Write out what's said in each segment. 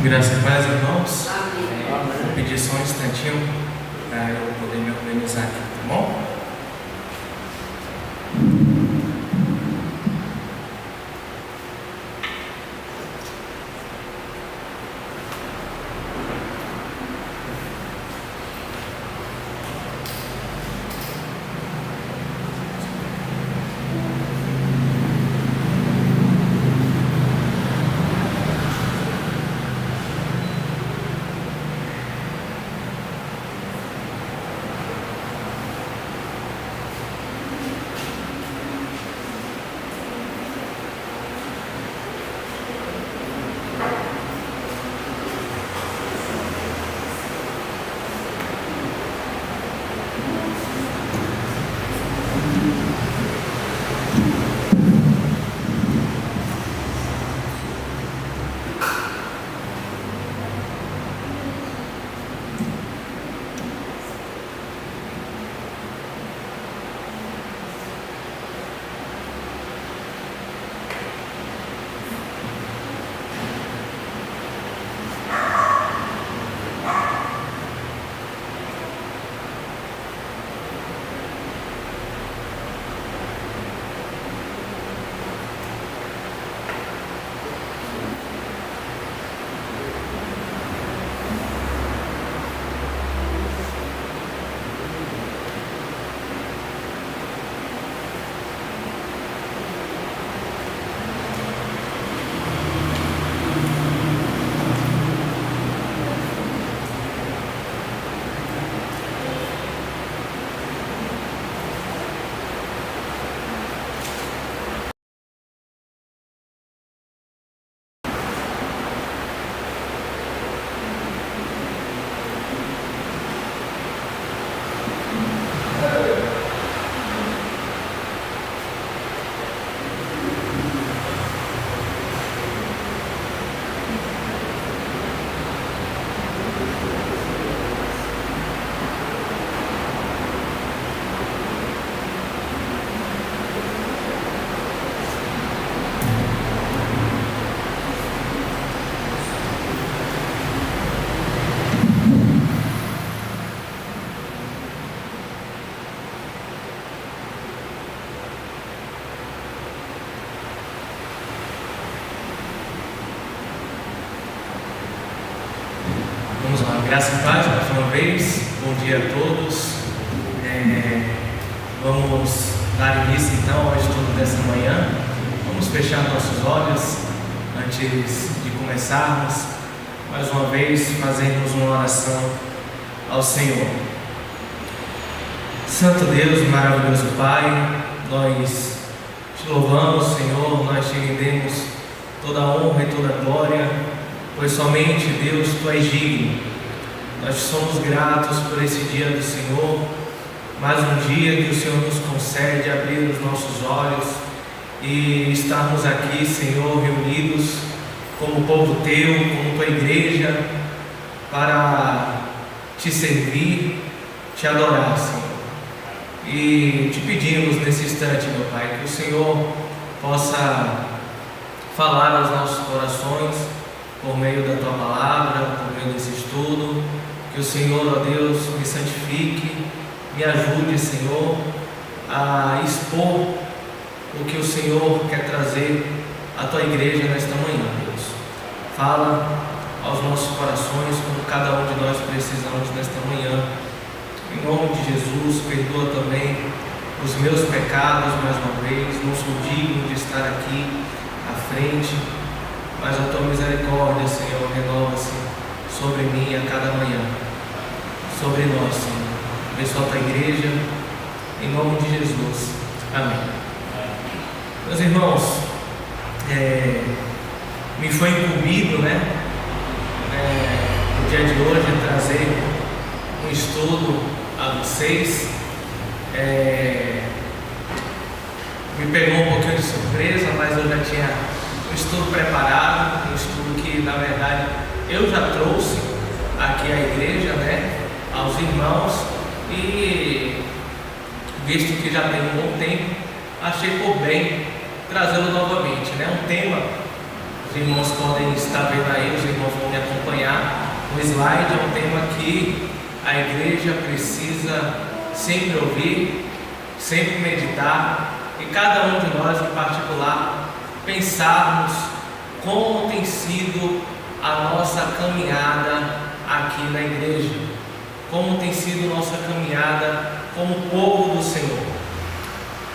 Graças a Deus, irmãos. Amém. Vou pedir só um instantinho para eu poder me organizar aqui, tá bom? Vamos lá, graça e paz mais uma vez, bom dia a todos. Vamos dar início então ao estudo dessa manhã. Vamos fechar nossos olhos antes de começarmos. Mais uma vez, fazermos uma oração ao Senhor. Santo Deus, maravilhoso Pai, nós te louvamos, Senhor, nós te rendemos toda a honra e toda a glória, pois somente Deus, Tu és digno. Nós somos gratos por esse dia do Senhor, mais um dia que o Senhor nos concede abrir os nossos olhos e estarmos aqui, Senhor, reunidos como povo Teu, como Tua igreja, para Te servir, Te adorar, Senhor. E Te pedimos nesse instante, meu Pai, que o Senhor possa falar aos nossos corações por meio da Tua palavra, por meio desse estudo, que o Senhor, ó Deus, me santifique, me ajude, Senhor, a expor o que o Senhor quer trazer à Tua igreja nesta manhã, Deus. Fala aos nossos corações como cada um de nós precisamos nesta manhã. Em nome de Jesus, perdoa também os meus pecados mais uma vez. Não sou digno de estar aqui à frente, mas a Tua misericórdia, Senhor, renova-se sobre mim a cada manhã, sobre nós, Senhor. Abençoa a Tua igreja, em nome de Jesus. Amém. Meus irmãos, me foi incumbido, no dia de hoje, trazer um estudo a vocês. Me pegou um pouquinho de surpresa, mas eu já tinha um estudo preparado, um estudo que, na verdade, eu já trouxe aqui à igreja, aos irmãos, e visto que já tem um bom tempo, achei por bem trazê-lo novamente, um tema Os irmãos podem estar vendo aí, os irmãos vão me acompanhar. O slide é um tema que a igreja precisa sempre ouvir, sempre meditar, e cada um de nós em particular pensarmos como tem sido a nossa caminhada aqui na igreja, como tem sido nossa caminhada como povo do Senhor.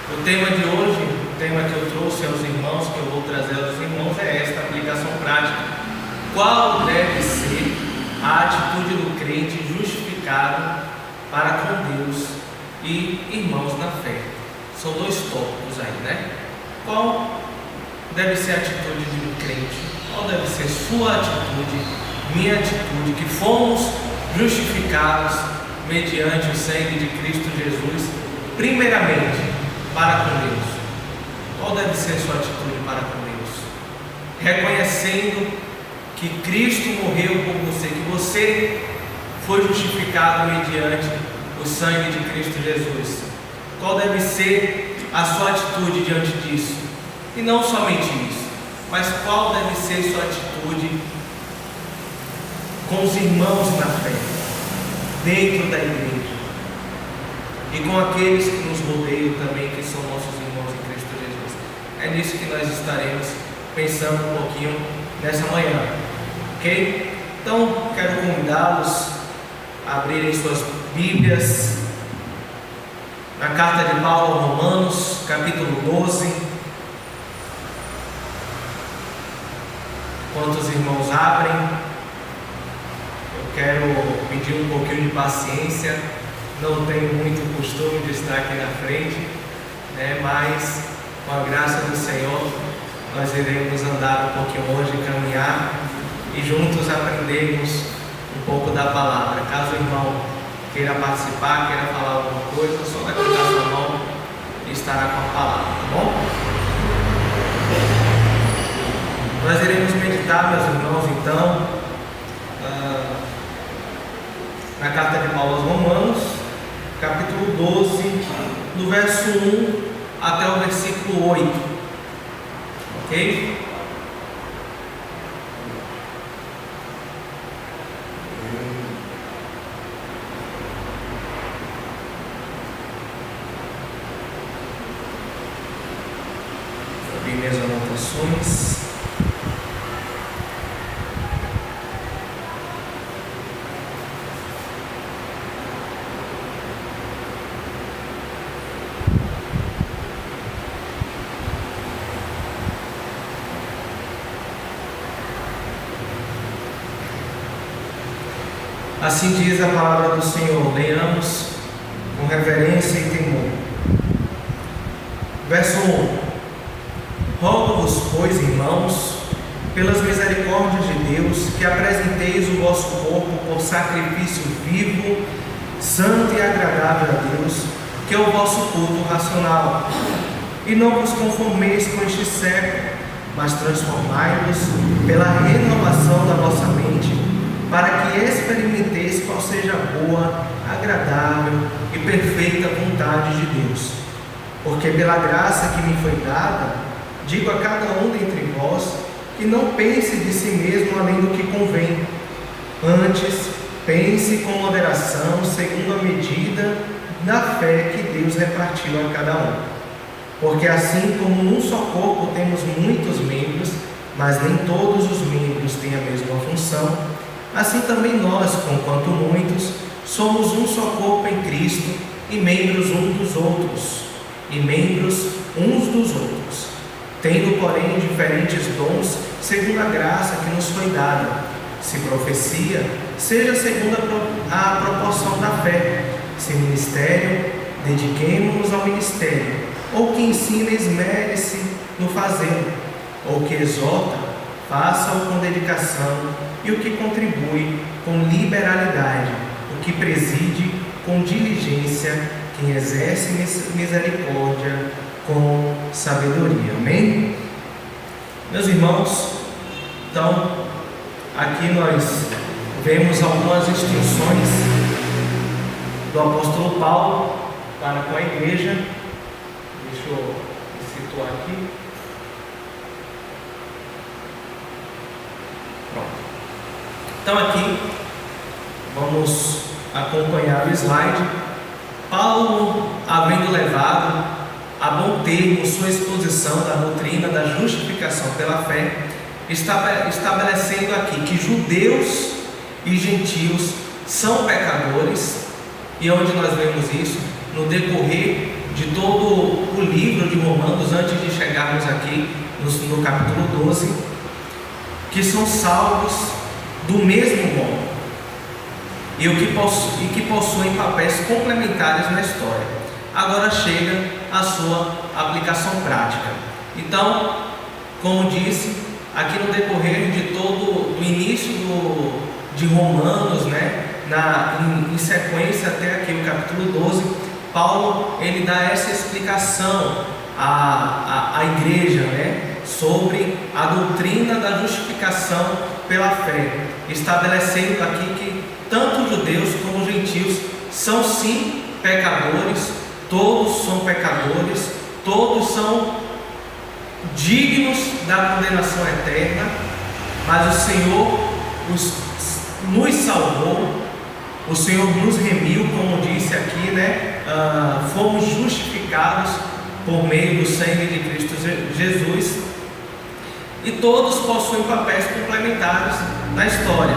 O tema de hoje, o tema que eu trouxe aos irmãos, que eu vou trazer aos irmãos, é esta aplicação prática. Qual deve ser a atitude do crente justificado para com Deus e irmãos na fé? São dois tópicos aí, né? Qual deve ser a atitude de um crente? Qual deve ser sua atitude, minha atitude, que fomos justificados mediante o sangue de Cristo Jesus, primeiramente para com Deus? Qual deve ser sua atitude para com Deus? Reconhecendo que Cristo morreu por você, que você foi justificado mediante o sangue de Cristo Jesus. Qual deve ser a sua atitude diante disso? E não somente isso, mas qual deve ser sua atitude com os irmãos na fé, dentro da igreja, e com aqueles que nos rodeiam também, que são nossos irmãos em Cristo Jesus. É nisso que nós estaremos pensando um pouquinho nessa manhã, ok? Então, quero convidá-los a abrirem suas Bíblias na carta de Paulo aos Romanos, capítulo 12. Enquanto os irmãos abrem, eu quero pedir um pouquinho de paciência. Não tenho muito costume de estar aqui na frente, né? Mas com a graça do Senhor nós iremos andar um pouquinho hoje, caminhar e juntos aprendermos um pouco da palavra. Caso o irmão queira participar, queira falar alguma coisa, só levantar sua mão e estará com a palavra, tá bom? Nós iremos meditar, meus irmãos, então, na carta de Paulo aos Romanos, capítulo 12, do verso 1 até o versículo 8, ok? Abri minhas anotações. Assim diz a palavra do Senhor, leiamos com reverência e temor. Verso 1: Rogo-vos, pois, irmãos, pelas misericórdias de Deus, que apresenteis o vosso corpo por sacrifício vivo, santo e agradável a Deus, que é o vosso culto racional. E não vos conformeis com este século, mas transformai-vos pela renovação da vossa mente, para que experimenteis qual seja a boa, agradável e perfeita vontade de Deus. Porque pela graça que me foi dada, digo a cada um dentre vós, que não pense de si mesmo além do que convém. Antes, pense com moderação, segundo a medida da fé que Deus repartiu a cada um. Porque assim como num só corpo temos muitos membros, mas nem todos os membros têm a mesma função, assim também nós, conquanto muitos, somos um só corpo em Cristo, e membros uns dos outros, tendo, porém, diferentes dons, segundo a graça que nos foi dada. Se profecia, seja segundo a proporção da fé. Se ministério, dediquemo-nos ao ministério. Ou que ensina, esmere-se no fazê-lo. Ou que exorta, faça-o com dedicação. E o que contribui com liberalidade. O que preside com diligência. Quem exerce misericórdia com sabedoria. Amém? Meus irmãos, então, aqui nós vemos algumas instruções do apóstolo Paulo para com a igreja. Deixa eu me situar aqui. Então aqui, vamos acompanhar o slide. Paulo, havendo levado a bom termo sua exposição da doutrina da justificação pela fé, estabelecendo aqui que judeus e gentios são pecadores, e onde nós vemos isso no decorrer de todo o livro de Romanos, antes de chegarmos aqui no capítulo 12, que são salvos do mesmo modo e que possuem papéis complementares na história. Agora chega a sua aplicação prática. Então, como disse, aqui no decorrer de todo o início de Romanos, em sequência até aqui o capítulo 12, Paulo ele dá essa explicação à igreja, sobre a doutrina da justificação pela fé, estabelecendo aqui que tanto judeus como gentios são sim pecadores, todos são pecadores, todos são dignos da condenação eterna, mas o Senhor nos salvou, o Senhor nos remiu, como disse aqui, fomos justificados por meio do sangue de Cristo Jesus, e todos possuem papéis complementares na história.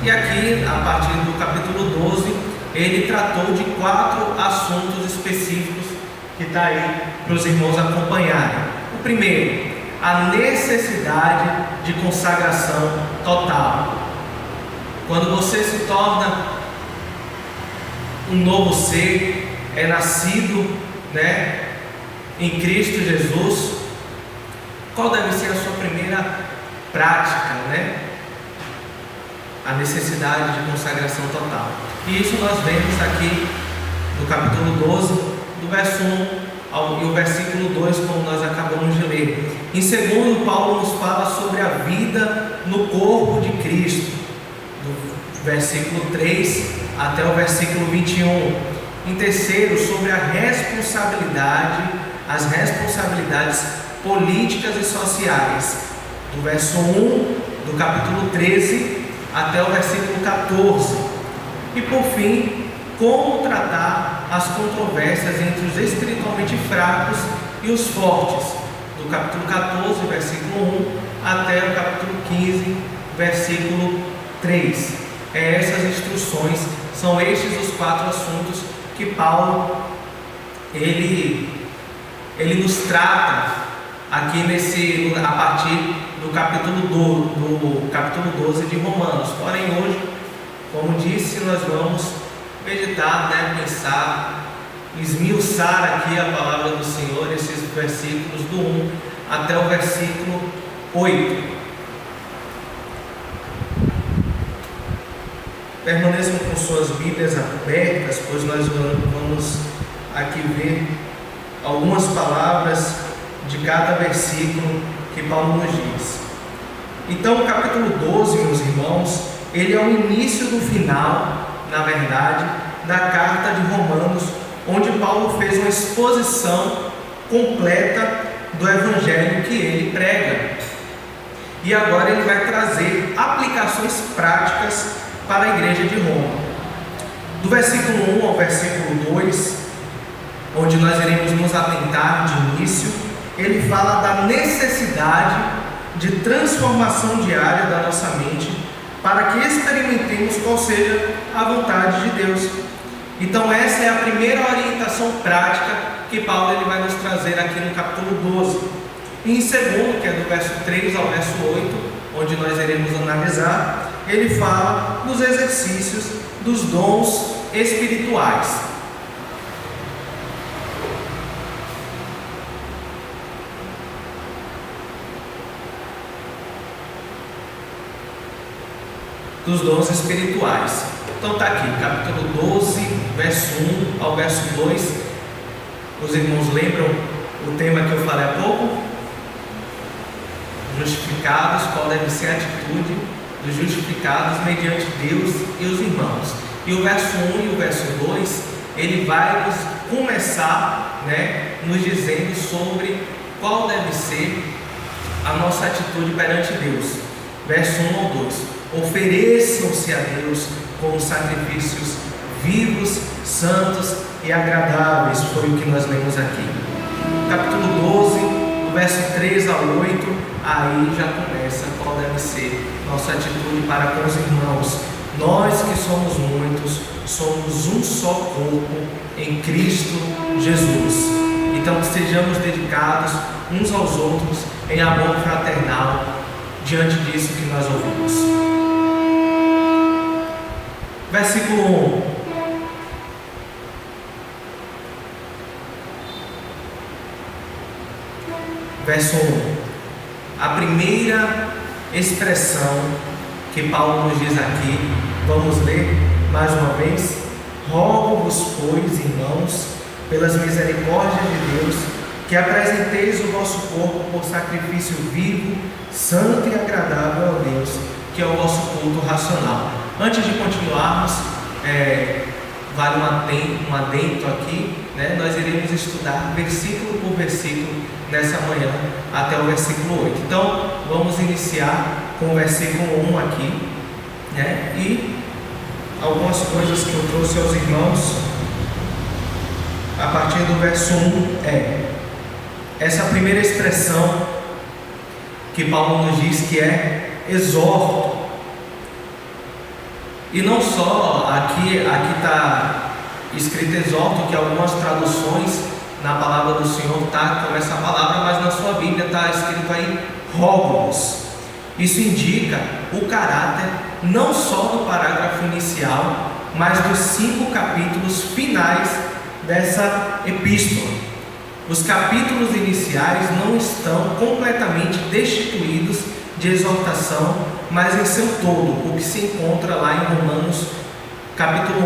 E aqui, a partir do capítulo 12, ele tratou de 4 assuntos específicos que está aí para os irmãos acompanharem. O primeiro, a necessidade de consagração total. Quando você se torna um novo ser, é nascido em Cristo Jesus, qual deve ser a sua primeira prática? A necessidade de consagração total. E isso nós vemos aqui no capítulo 12, do verso 1 e o versículo 2, como nós acabamos de ler. Em segundo, Paulo nos fala sobre a vida no corpo de Cristo, do versículo 3 até o versículo 21. Em terceiro, sobre a responsabilidade, as responsabilidades políticas e sociais, do verso 1 do capítulo 13 até o versículo 14. E por fim, como tratar as controvérsias entre os espiritualmente fracos e os fortes, do capítulo 14, versículo 1 até o capítulo 15, versículo 3. Essas instruções, são estes os 4 assuntos que Paulo ele nos trata aqui a partir do capítulo 12 de Romanos. Porém, hoje, como disse, nós vamos meditar, pensar, esmiuçar aqui a palavra do Senhor, esses versículos do 1 até o versículo 8. Permaneçam com suas Bíblias abertas, pois nós vamos aqui ver algumas palavras de cada versículo que Paulo nos diz. Então, o capítulo 12, meus irmãos, ele é o início do final, na verdade, da carta de Romanos, onde Paulo fez uma exposição completa do evangelho que ele prega. E agora ele vai trazer aplicações práticas para a igreja de Roma. Do versículo 1 ao versículo 2, onde nós iremos nos atentar de início, ele fala da necessidade de transformação diária da nossa mente, para que experimentemos qual seja a vontade de Deus. Então essa é a primeira orientação prática que Paulo ele vai nos trazer aqui no capítulo 12. E em segundo, que é do verso 3 ao verso 8, onde nós iremos analisar, ele fala dos exercícios dos dons espirituais. Dos dons espirituais. Então está aqui, capítulo 12, verso 1 ao verso 2. Os irmãos lembram o tema que eu falei há pouco? Justificados, qual deve ser a atitude dos justificados mediante Deus e os irmãos. E o verso 1 e o verso 2, ele vai nos começar, nos dizendo sobre qual deve ser a nossa atitude perante Deus. Verso 1 ao 2. ofereçam-se a Deus como sacrifícios vivos, santos e agradáveis, foi o que nós lemos aqui. Capítulo 12, do verso 3 ao 8, aí já começa qual deve ser nossa atitude para com os irmãos. Nós que somos muitos, somos um só corpo em Cristo Jesus. Então que sejamos dedicados uns aos outros em amor fraternal diante disso que nós ouvimos. Versículo 1. Verso 1. A primeira expressão que Paulo nos diz aqui, vamos ler mais uma vez. Rogo-vos, pois, irmãos, pelas misericórdias de Deus, que apresenteis o vosso corpo por sacrifício vivo, santo e agradável a Deus, que é o vosso culto racional. Antes de continuarmos, vale um adendo aqui, né? Nós iremos estudar versículo por versículo nessa manhã até o versículo 8. Então, vamos iniciar com o versículo 1 aqui, né? E algumas coisas que eu trouxe aos irmãos a partir do verso 1 essa primeira expressão que Paulo nos diz que é exorto. E não só, aqui está escrito exorto, que algumas traduções na palavra do Senhor está com essa palavra, mas na sua Bíblia está escrito aí rogo-vos. Isso indica o caráter não só do parágrafo inicial, mas dos 5 capítulos finais dessa epístola. Os capítulos iniciais não estão completamente destituídos de exortação, mas em seu todo, o que se encontra lá em Romanos capítulo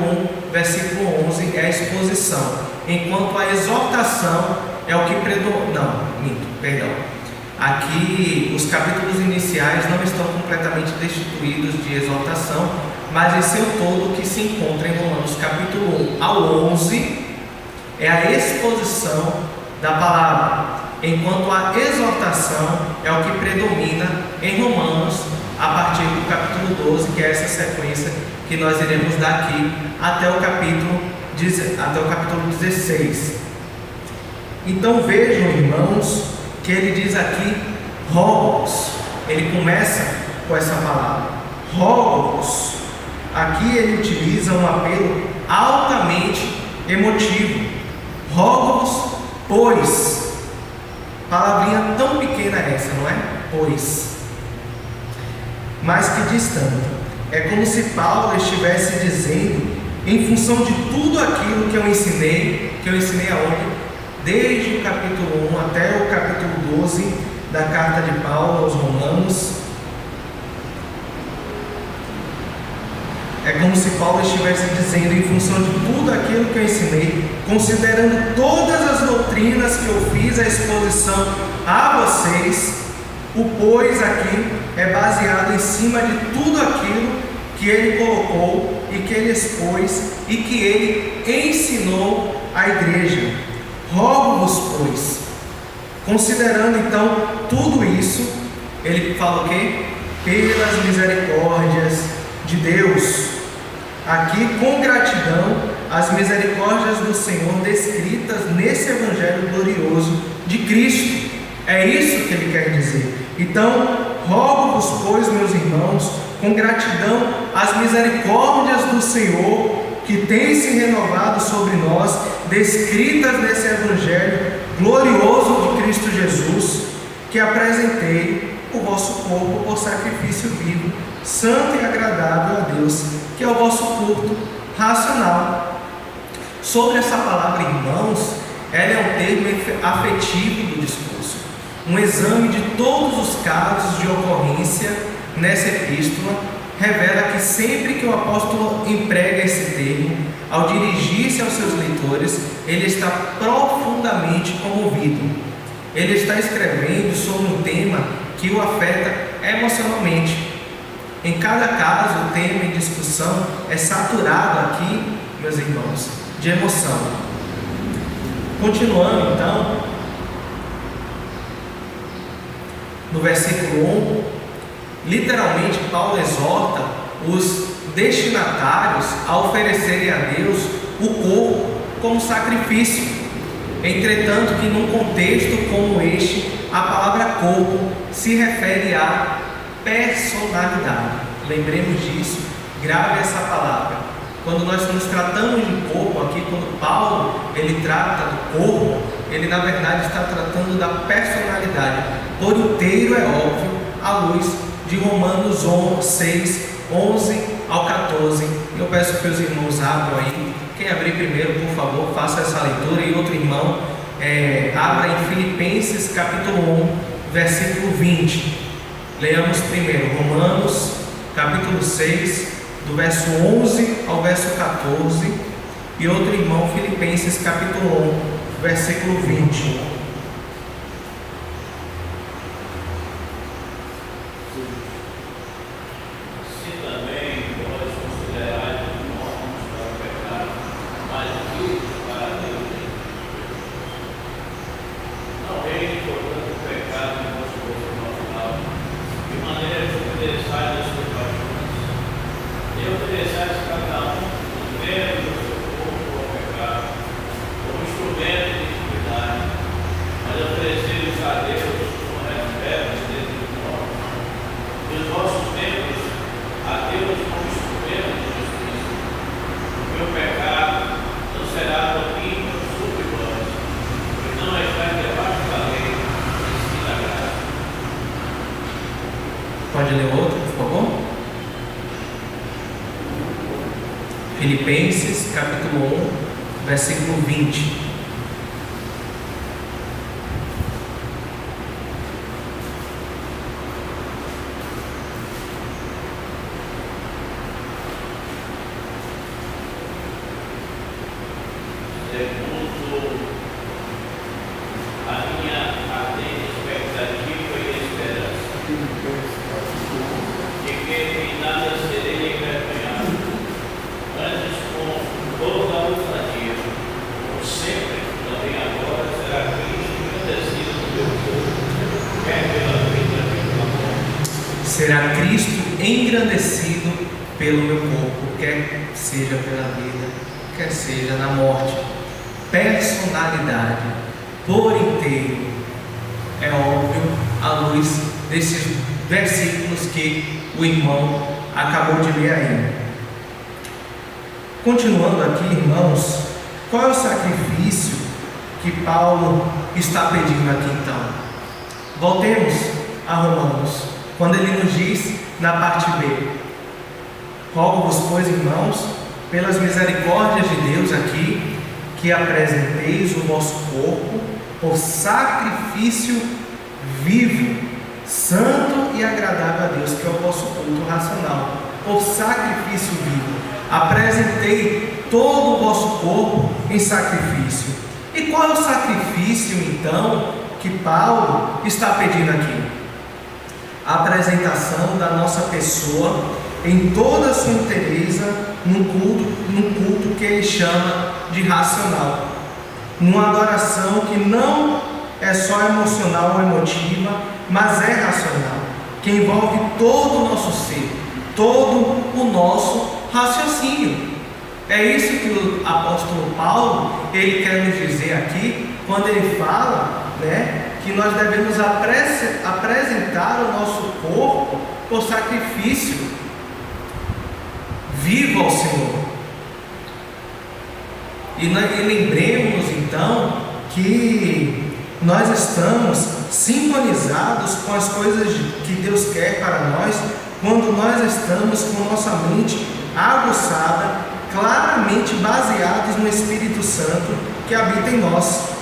1, versículo 11, é a exposição, enquanto a exortação é o que aqui os capítulos iniciais não estão completamente destituídos de exortação, mas em seu todo, o que se encontra em Romanos capítulo 1 ao 11 é a exposição da palavra, enquanto a exortação é o que predomina em Romanos a partir do capítulo 12, que é essa sequência que nós iremos dar aqui até o capítulo 16. Então vejam, irmãos, que ele diz aqui rogo-vos. Ele começa com essa palavra rogo-vos. Aqui ele utiliza um apelo altamente emotivo. Rogo-vos, pois. Palavrinha tão pequena essa, não é? Pois. Mas que diz tanto. É como se Paulo estivesse dizendo, em função de tudo aquilo que eu ensinei aonde? Desde o capítulo 1 até o capítulo 12 da carta de Paulo aos Romanos. É como se Paulo estivesse dizendo, em função de tudo aquilo que eu ensinei, considerando todas as doutrinas que eu fiz a exposição a vocês, o pois aqui é baseado em cima de tudo aquilo que ele colocou e que ele expôs e que ele ensinou à igreja. Rogo-vos, pois, considerando então tudo isso, ele fala o quê? Pelas misericórdias de Deus. Aqui, com gratidão, as misericórdias do Senhor descritas nesse evangelho glorioso de Cristo. É isso que ele quer dizer. Então, rogo-vos, pois, meus irmãos, com gratidão, as misericórdias do Senhor que tem se renovado sobre nós, descritas nesse evangelho glorioso de Cristo Jesus, que apresentei o vosso corpo por sacrifício vivo, santo e agradável a Deus, que é o vosso culto racional. Sobre essa palavra irmãos, ela é um termo afetivo do discurso, um exame de todos os casos de ocorrência nessa epístola revela que sempre que o apóstolo emprega esse termo, ao dirigir-se aos seus leitores, ele está profundamente comovido. Ele está escrevendo sobre um tema que o afeta emocionalmente. Em cada caso, o tema em discussão é saturado aqui, meus irmãos, de emoção. Continuando então, no versículo 1, literalmente Paulo exorta os destinatários a oferecerem a Deus o corpo como sacrifício. Entretanto, que num contexto como este, a palavra corpo se refere à personalidade. Lembremos disso, grave essa palavra. Quando nós nos tratamos de corpo aqui, quando Paulo ele trata do corpo, ele na verdade está tratando da personalidade por inteiro, é óbvio, à luz de Romanos 6, 11 ao 14. Eu peço que os irmãos abram aí. Quem abrir primeiro, por favor, faça essa leitura. E outro irmão, abra em Filipenses capítulo 1, versículo 20. Leamos primeiro Romanos capítulo 6, do verso 11 ao verso 14. E outro irmão, Filipenses capítulo 1, versículo 20. Pode ler outro, por favor? Filipenses capítulo 1, versículo 20. Será Cristo engrandecido pelo meu corpo, quer seja pela vida, quer seja na morte. Personalidade por inteiro, é óbvio, à luz desses versículos que o irmão acabou de ler aí. Continuando aqui, irmãos, qual é o sacrifício que Paulo está pedindo aqui então? Voltemos a Romanos, quando ele nos diz na parte B: rogo-vos, pois, irmãos, pelas misericórdias de Deus aqui, que apresenteis o vosso corpo por sacrifício vivo, santo e agradável a Deus, que é o vosso culto racional. Por sacrifício vivo, apresentei todo o vosso corpo em sacrifício. E qual é o sacrifício então que Paulo está pedindo aqui? A apresentação da nossa pessoa em toda a sua inteireza num culto que ele chama de racional, numa adoração que não é só emocional ou emotiva, mas é racional, que envolve todo o nosso ser, todo o nosso raciocínio. É isso que o apóstolo Paulo ele quer nos dizer aqui quando ele fala, que nós devemos apresentar o nosso corpo por sacrifício vivo ao Senhor. E lembremos então que nós estamos sintonizados com as coisas que Deus quer para nós quando nós estamos com nossa mente aguçada, claramente baseados no Espírito Santo que habita em nós.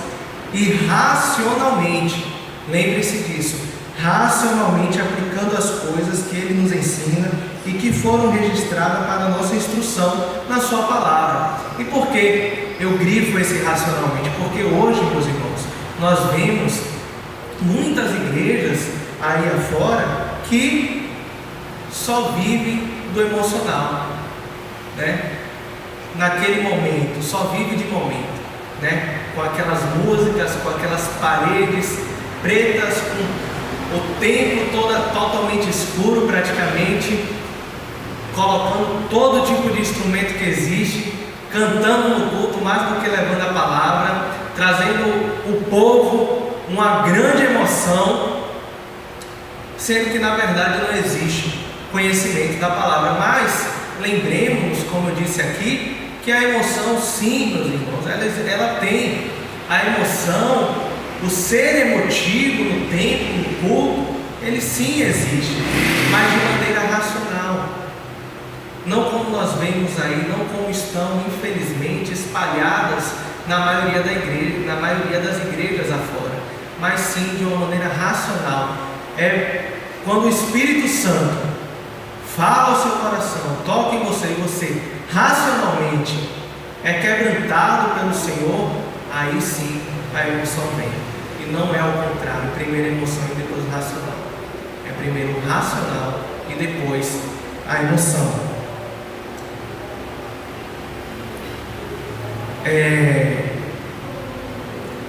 E racionalmente, lembre-se disso, racionalmente aplicando as coisas que Ele nos ensina e que foram registradas para a nossa instrução na Sua palavra. E por que eu grifo esse racionalmente? Porque hoje, meus irmãos, nós vemos muitas igrejas aí afora que só vivem do emocional, naquele momento, só vive de momento, com aquelas músicas, com aquelas paredes pretas, com o templo totalmente escuro praticamente, colocando todo tipo de instrumento que existe, cantando no culto mais do que levando a palavra, trazendo o povo uma grande emoção, sendo que na verdade não existe conhecimento da palavra. Mas lembremos, como eu disse aqui, que a emoção, sim, meus irmãos, ela tem a emoção, o ser emotivo no templo, no culto, ele sim existe, mas de maneira racional, não como nós vemos aí, não como estão infelizmente espalhadas na maioria das igrejas afora, mas sim de uma maneira racional. É quando o Espírito Santo fala ao seu coração, toca em você, e você racionalmente é quebrantado pelo Senhor, aí sim a emoção vem. E não é ao contrário, primeiro a emoção e depois o racional. É primeiro o racional e depois a emoção.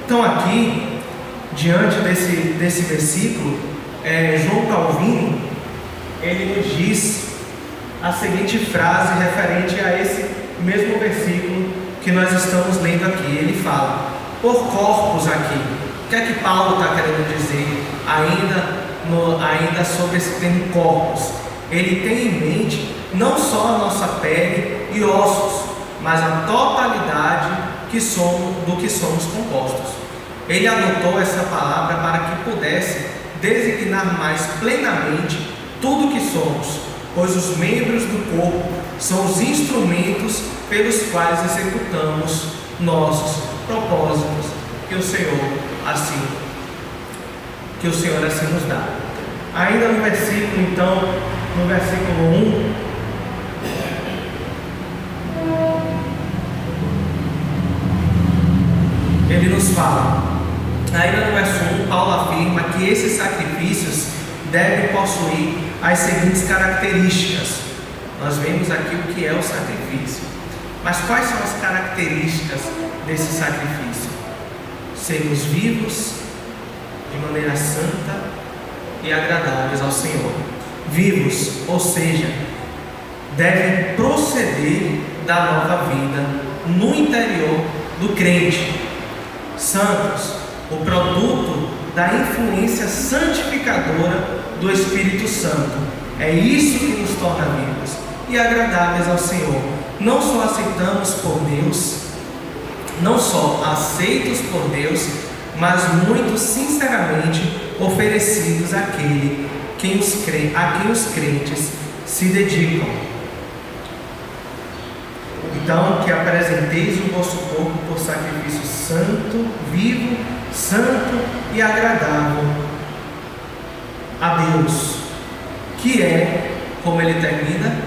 Então aqui, diante desse versículo, João Calvino, ele nos diz a seguinte frase referente a esse mesmo versículo que nós estamos lendo aqui. Ele fala, por corpos aqui. O que é que Paulo está querendo dizer ainda sobre esse termo corpos? Ele tem em mente não só a nossa pele e ossos, mas a totalidade do que somos compostos. Ele adotou essa palavra para que pudesse designar mais plenamente tudo o que somos, pois os membros do corpo são os instrumentos pelos quais executamos nossos propósitos que o Senhor assim nos dá. Ainda no versículo, então, no versículo 1, ele nos fala, ainda no verso 1, Paulo afirma que esses sacrifícios devem possuir as seguintes características. Nós vemos aqui o que é o sacrifício, mas quais são as características desse sacrifício? Sermos vivos de maneira santa e agradáveis ao Senhor. Vivos, ou seja, devem proceder da nova vida no interior do crente. Santos, o produto da influência santificadora do Espírito Santo. É isso que nos torna vivos e agradáveis ao Senhor. Não só aceitamos por Deus, não só aceitos por Deus, mas muito sinceramente oferecidos àquele a quem os crentes se dedicam. Então, que apresenteis o vosso corpo por sacrifício santo, vivo, santo e agradável a Deus, que é, como ele termina,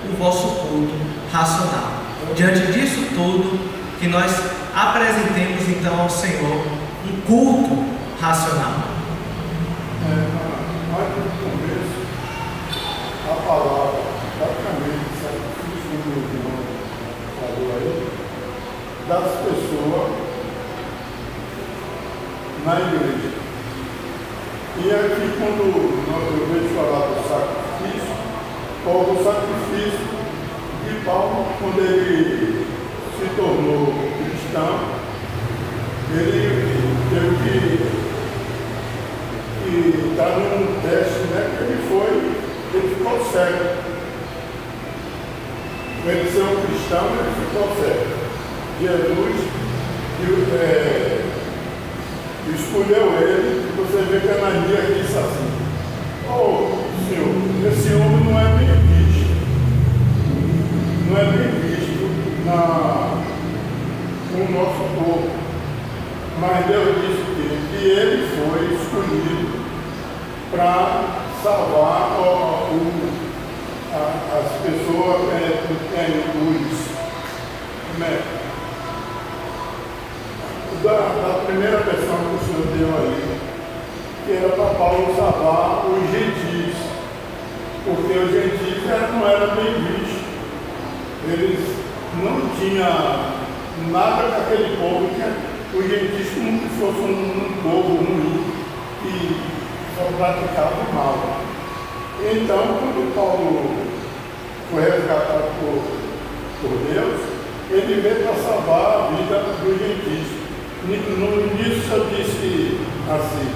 o vosso culto racional. Diante disso tudo, que nós apresentemos então ao Senhor um culto racional. Mais no começo, a palavra, praticamente, sacrifício do irmão falou aí, das pessoas na igreja. E aqui, quando eu vejo falar do sacrifício, o sacrifício de Paulo, quando ele se tornou cristão, ele teve que estar num teste, né? Ele ficou cego. Ele ser um cristão, ele ficou cego. Jesus escolheu ele, e você vê que Ananias disse assim: "Oh, Senhor, esse homem não é bem visto, no nosso povo." Mas Deus disse que ele foi escolhido para salvar as pessoas da primeira versão que o Senhor deu ali, que era para Paulo salvar os gentios, porque os gentios não eram bem vistos, eles não tinham nada com aquele povo, que os gentios como se fosse um povo ruim, que só praticava o mal. Então, quando Paulo foi resgatado por Deus, ele veio para salvar a vida dos gentios. No início eu disse assim,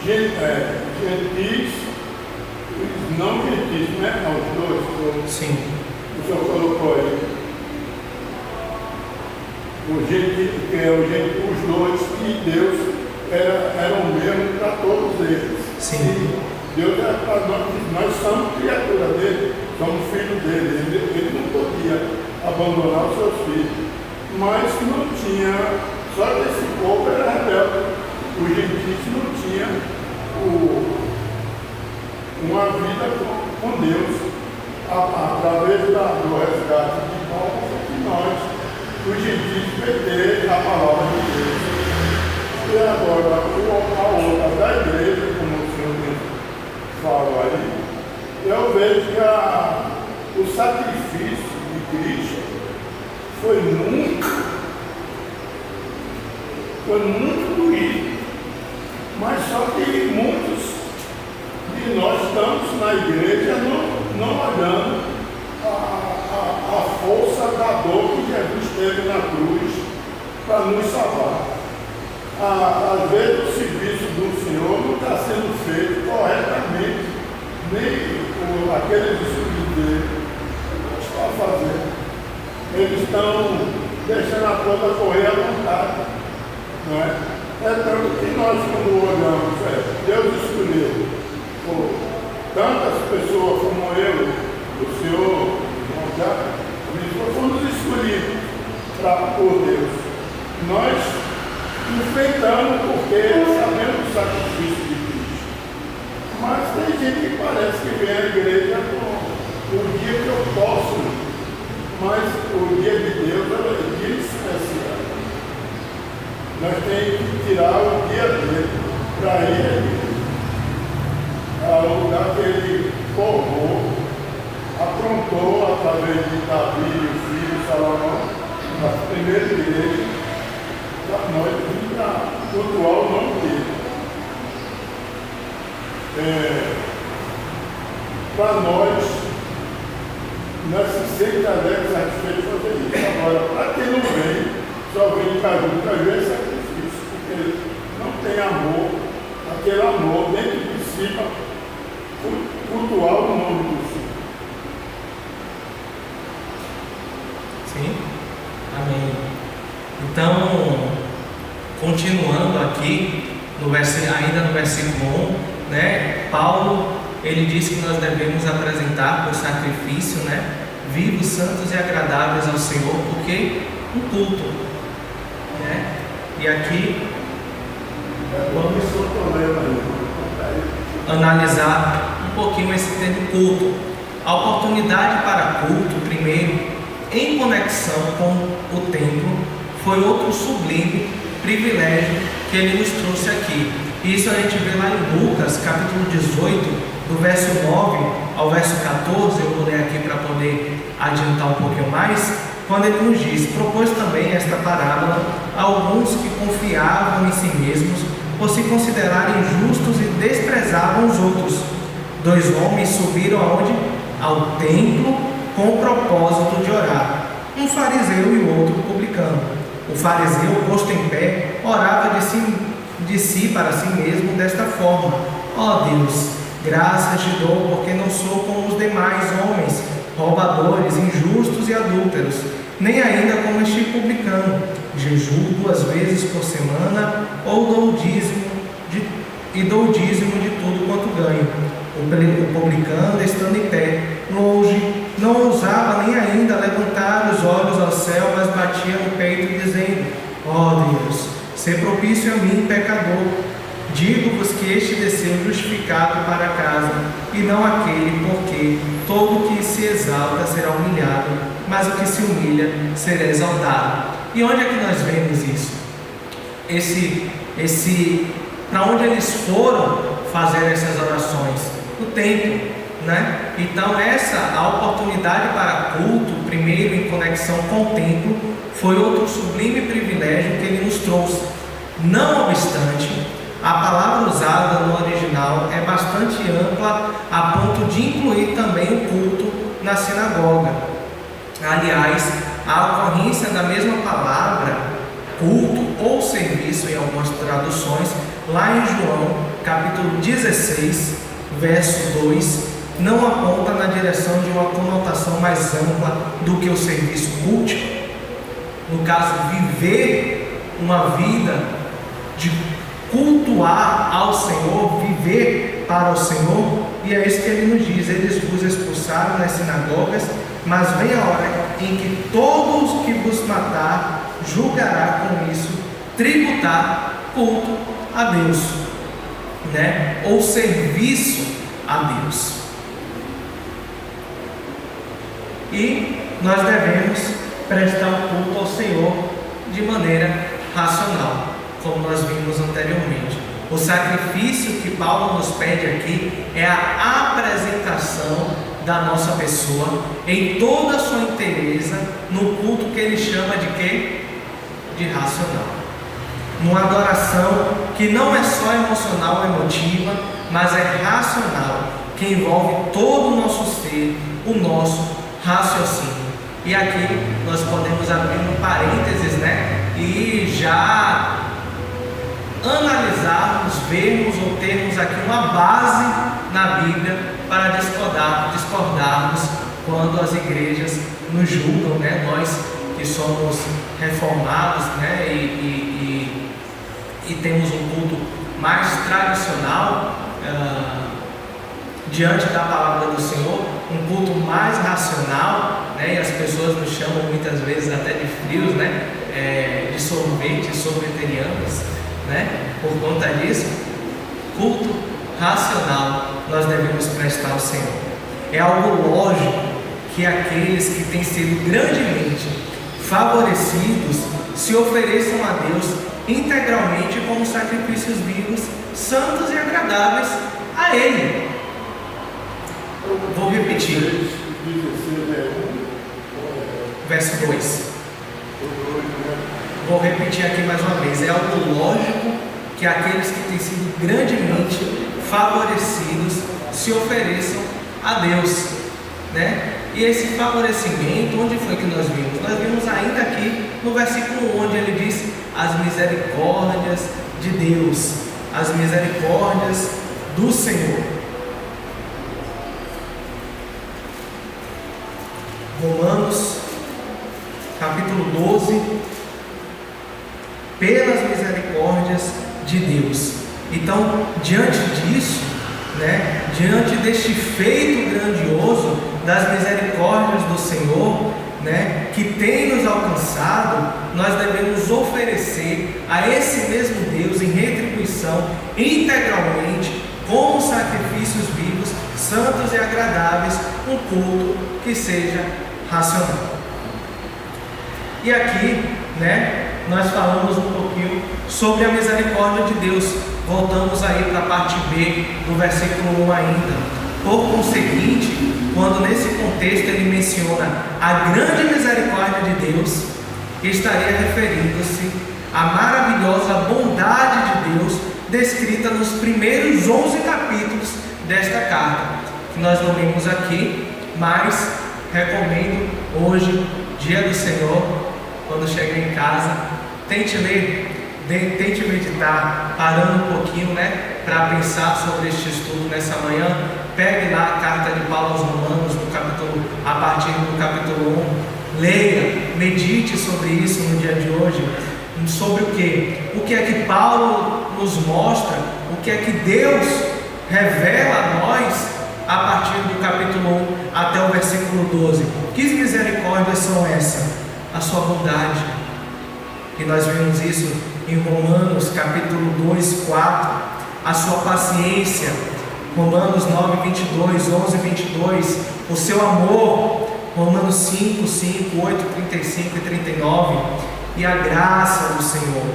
gentis, não gentis, né? Não, os dois. Sim. O senhor colocou aí. Os dois e Deus eram o mesmo para todos eles. Sim. E Deus era para nós somos criatura dele, somos filhos dele. Ele não podia abandonar os seus filhos. Mas não tinha, só que esse povo era rebelde. Os gentios não tinham uma vida com Deus. Através do resgate de Paulo, que nós, os gentios, perderam a palavra de Deus. E agora, a outra da igreja, como o senhor falou aí, eu vejo que o sacrifício de Cristo foi muito doído. Mas só que muitos de nós estamos na igreja não olhando a força da dor que Jesus teve na cruz para nos salvar. Às vezes o serviço do Senhor não está sendo feito corretamente, nem aqueles discípulos dele estão fazendo. Eles estão deixando a coisa correr à vontade. Não é? É tanto que nós, quando olhamos, Deus escolheu tantas pessoas como eu, o Senhor, nós fomos escolhidos por Deus. Nós enfrentamos porque sabemos do sacrifício de Cristo. Mas tem gente que parece que vem à igreja o dia que eu posso, mas o dia de Deus é um dia especial. Nós temos que tirar o dia dele para ele, ao lugar que ele formou, aprontou através de Davi e o filho Salomão, na primeira igreja, para nós vir para cultuar o nome dele. Para nós se sente alegre, satisfeito de fazer isso. Agora, para quem não vem, só vem de caju é sacrifício, porque não tem amor, aquele amor dentro de si, cultuar o nome do Senhor. Sim? Amém. Então, continuando aqui, ainda no versículo 1, né, Paulo, ele diz que nós devemos apresentar por sacrifício, né, vivos, santos e agradáveis ao Senhor, porque um culto, né? E aqui vamos analisar um pouquinho esse termo culto. A oportunidade para culto, primeiro, em conexão com o templo, foi outro sublime privilégio que ele nos trouxe aqui. Isso a gente vê lá em Lucas, capítulo 18, do verso 9 ao verso 14, eu vou ler aqui para poder adiantar um pouquinho mais, quando ele nos diz: propôs também esta parábola a alguns que confiavam em si mesmos por se considerarem justos e desprezavam os outros. 2 homens subiram aonde? Ao templo com o propósito de orar, um fariseu e o outro publicano. O fariseu, posto em pé, orava de si para si mesmo desta forma: ó Deus, graças te dou, porque não sou como os demais homens, roubadores, injustos e adúlteros, nem ainda como este publicano. Jejuo 2 vezes por semana, ou dou dízimo de tudo quanto ganho. O publicano, estando em pé, longe, não ousava nem ainda levantar os olhos ao céu, mas batia no peito, dizendo: ó Deus, sê propício a mim, pecador. Digo-vos que este desceu justificado para casa, e não aquele, porque todo o que se exalta será humilhado, mas o que se humilha será exaltado. E onde é que nós vemos isso? Para onde eles foram fazer essas orações? No templo, né? Então a oportunidade para culto, primeiro em conexão com o templo, foi outro sublime privilégio que ele nos trouxe. Não obstante, a palavra usada no original é bastante ampla, a ponto de incluir também o culto na sinagoga. Aliás, a ocorrência da mesma palavra, culto ou serviço, em algumas traduções, lá em João, capítulo 16, verso 2, não aponta na direção de uma conotação mais ampla do que o serviço cultico. No caso, viver uma vida de cultuar ao Senhor, viver para o Senhor, e é isso que ele nos diz: eles vos expulsaram das sinagogas, mas vem a hora em que todos que vos matar julgará com isso tributar culto a Deus, né? Ou serviço a Deus. E nós devemos prestar o culto ao Senhor de maneira racional, como nós vimos anteriormente. O sacrifício que Paulo nos pede aqui é a apresentação da nossa pessoa em toda a sua inteireza no culto que ele chama de quê? De racional. Uma adoração que não é só emocional ou emotiva, mas é racional, que envolve todo o nosso ser, o nosso raciocínio. E aqui nós podemos abrir um parênteses, né? E já analisarmos, vermos ou termos aqui uma base na Bíblia para discordarmos quando as igrejas nos julgam, né? Nós que somos reformados, né? E temos um culto mais tradicional diante da palavra do Senhor, um culto mais racional, né? E as pessoas nos chamam muitas vezes até de frios, né? De sorveterianos, né? Por conta disso, culto racional nós devemos prestar ao Senhor. É algo lógico que aqueles que têm sido grandemente favorecidos se ofereçam a Deus integralmente como sacrifícios vivos, santos e agradáveis a Ele. Vou repetir. Verso 2. Vou repetir aqui mais uma vez. É algo lógico que aqueles que têm sido grandemente favorecidos se ofereçam a Deus, né? E esse favorecimento, onde foi que nós vimos? Nós vimos ainda aqui no versículo onde ele diz as misericórdias de Deus, as misericórdias do Senhor. Romanos capítulo 12, pelas misericórdias de Deus. Então, diante disso, né, diante deste feito grandioso das misericórdias do Senhor, né, que tem nos alcançado, nós devemos oferecer a esse mesmo Deus em retribuição integralmente, como sacrifícios vivos, santos e agradáveis, um culto que seja racional. E aqui, né, nós falamos um pouquinho sobre a misericórdia de Deus. Voltamos aí para a parte B do versículo 1 ainda. Por conseguinte, quando nesse contexto ele menciona a grande misericórdia de Deus, estaria referindo-se à maravilhosa bondade de Deus descrita nos primeiros 11 capítulos desta carta, que nós não lemos aqui, mas recomendo hoje, dia do Senhor, quando chegar em casa, tente ler, tente meditar, parando um pouquinho, né, para pensar sobre este estudo nessa manhã. Pegue lá a carta de Paulo aos Romanos, a partir do capítulo 1, leia, medite sobre isso no dia de hoje, sobre o que? O que é que Paulo nos mostra, o que é que Deus revela a nós a partir do capítulo 1 até o versículo 12. Que misericórdias são essas? A sua bondade. E nós vemos isso em Romanos capítulo 2, 4. A sua paciência. Romanos 9, 22, 11, 22. O seu amor. Romanos 5, 5, 8, 35 e 39. E a graça do Senhor.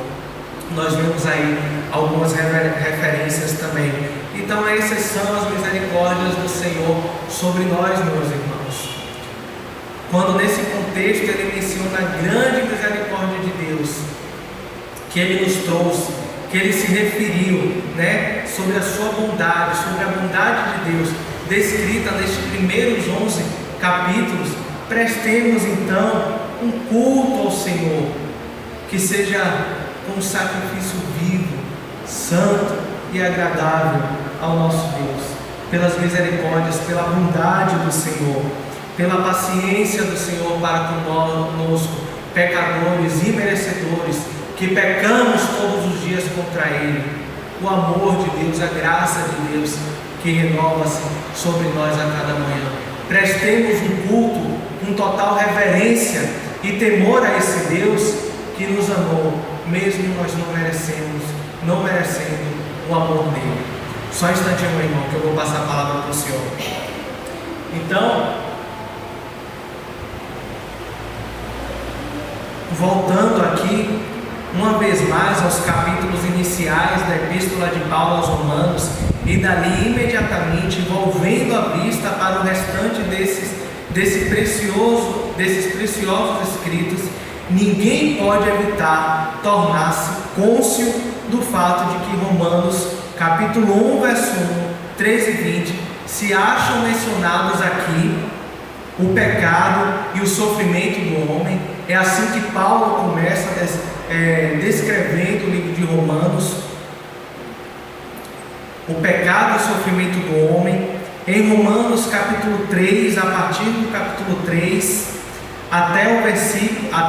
Nós vemos aí algumas referências também. Então essas são as misericórdias do Senhor sobre nós, meus irmãos. Quando nesse contexto ele menciona a grande misericórdia de Deus, que Ele nos trouxe, que ele se referiu, né, sobre a sua bondade, sobre a bondade de Deus, descrita nestes primeiros 11 capítulos, prestemos então um culto ao Senhor, que seja um sacrifício vivo, santo e agradável ao nosso Deus, pelas misericórdias, pela bondade do Senhor, pela paciência do Senhor para conosco, pecadores e merecedores, que pecamos todos os dias contra Ele, o amor de Deus, a graça de Deus, que renova-se sobre nós a cada manhã. Prestemos um culto com total reverência e temor a esse Deus que nos amou, mesmo nós não merecendo o amor dele. Só um instantinho, meu irmão, que eu vou passar a palavra para o Senhor. Então, voltando aqui, uma vez mais aos capítulos iniciais da Epístola de Paulo aos Romanos, e dali imediatamente envolvendo a vista para o restante desses preciosos escritos, ninguém pode evitar tornar-se cônscio do fato de que Romanos capítulo 1, verso 1, 13 e 20 se acham mencionados aqui o pecado e o sofrimento do homem. É assim que Paulo começa descrevendo o livro de Romanos, o pecado e o sofrimento do homem. Em Romanos capítulo 3, a partir do capítulo 3 até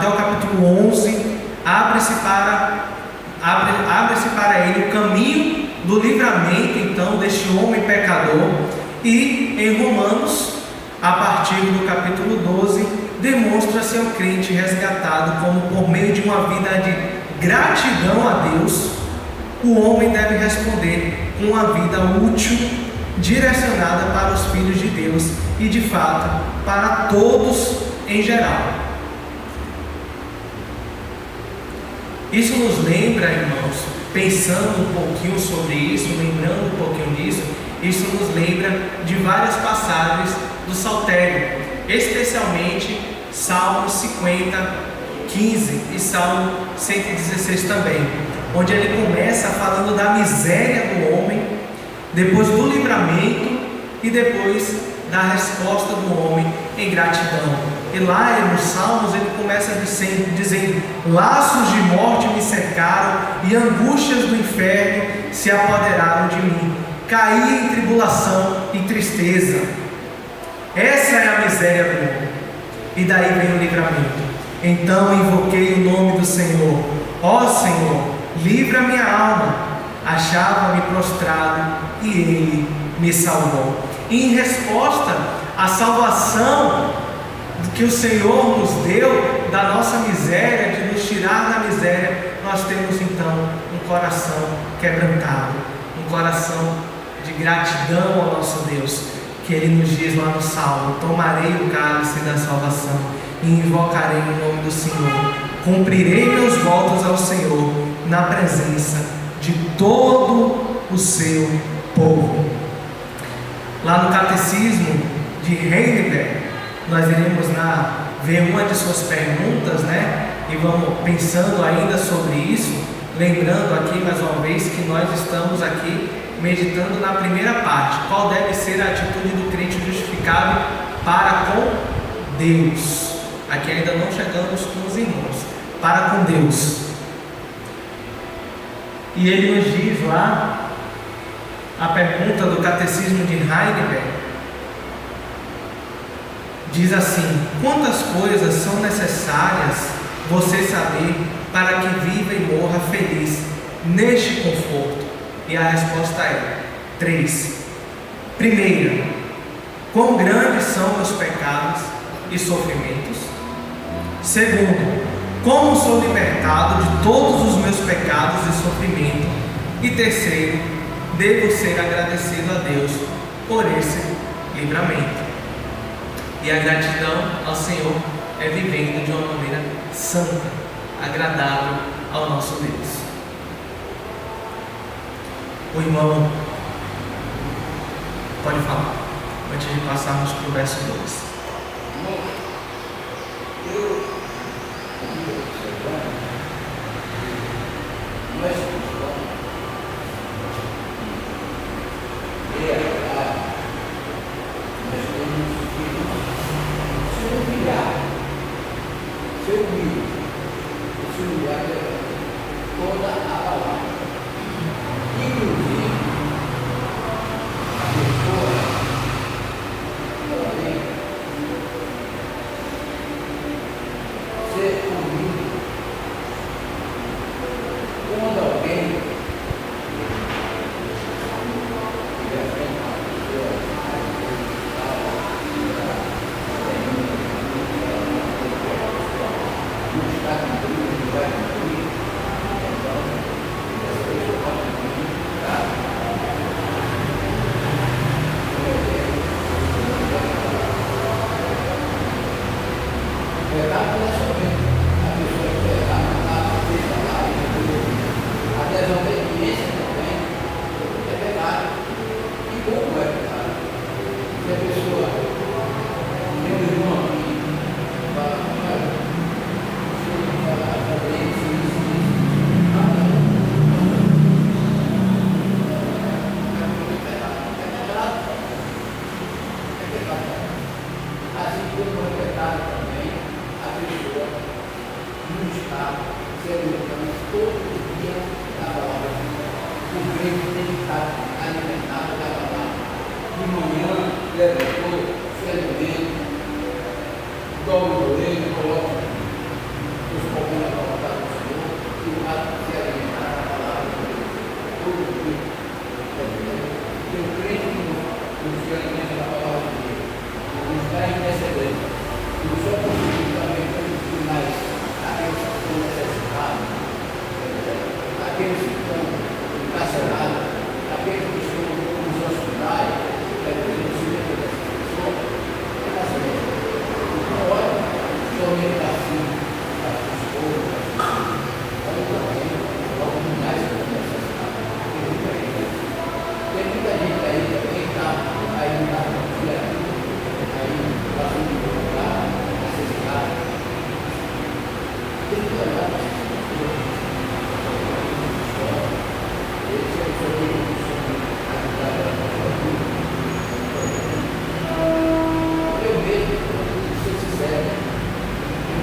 o capítulo 11, abre-se para ele o caminho do livramento então deste homem pecador. E em Romanos, a partir do capítulo 12, demonstra-se ao crente resgatado como, por meio de uma vida de gratidão a Deus, o homem deve responder com uma vida útil, direcionada para os filhos de Deus e, de fato, para todos em geral. Isso nos lembra, irmãos, pensando um pouquinho sobre isso, lembrando um pouquinho disso, isso nos lembra de várias passagens do Saltério, especialmente Salmo 50, 15 e Salmo 116 também, onde ele começa falando da miséria do homem, depois do livramento e depois da resposta do homem em gratidão. E lá nos Salmos ele começa dizendo: laços de morte me cercaram e angústias do inferno se apoderaram de mim. Caí em tribulação e tristeza. Essa é a miséria do homem. E daí vem o livramento. Então invoquei o nome do Senhor. Ó Senhor, livra minha alma. Achava-me prostrado e Ele me salvou. E em resposta à salvação que o Senhor nos deu da nossa miséria, de nos tirar da miséria, nós temos então um coração quebrantado, um coração de gratidão ao nosso Deus, que Ele nos diz lá no Salmo: tomarei o cálice da salvação e invocarei o nome do Senhor, cumprirei meus votos ao Senhor na presença de todo o seu povo. Lá no Catecismo de Heidelberg, nós iremos ver uma de suas perguntas, né? E vamos pensando ainda sobre isso, lembrando aqui mais uma vez que nós estamos aqui meditando na primeira parte: qual deve ser a atitude do crente justificado para com Deus. Aqui ainda não chegamos com os irmãos, para com Deus. E ele nos diz lá, a pergunta do Catecismo de Heidelberg, diz assim: quantas coisas são necessárias você saber para que viva e morra feliz neste conforto? E a resposta é 3. Primeira, quão grandes são meus pecados e sofrimentos? Segundo, como sou libertado de todos os meus pecados e sofrimento? E terceiro, devo ser agradecido a Deus por esse livramento. E a gratidão ao Senhor é vivendo de uma maneira santa, agradável ao nosso Deus. O irmão pode falar, antes de passarmos para o verso 2. Eu queria observar, nós alimentado, estava lá de manhã, levantou, se alimenta, dobra o joelho, coloca os problemas para voltar no Senhor, e o lado de se alimentar a palavra de Deus, todo dia. Eu creio que no se alimenta da palavra de Deus, está intercedendo, e o Senhor conseguiu também produzir mais aqueles que estão necessitados, aqueles que estão encarcerados, aqueles que estão nos hospitais, no cinema dessa pessoa, então, olha, somente assim, as pessoas, olha também, alguns mais que estão necessitados, tem muita gente aí também que está aí na dia aí, passando de lugar, necessitado, tem que olhar para as pessoas. Esse é o seu Deus, eu mesmo, para ser sincero,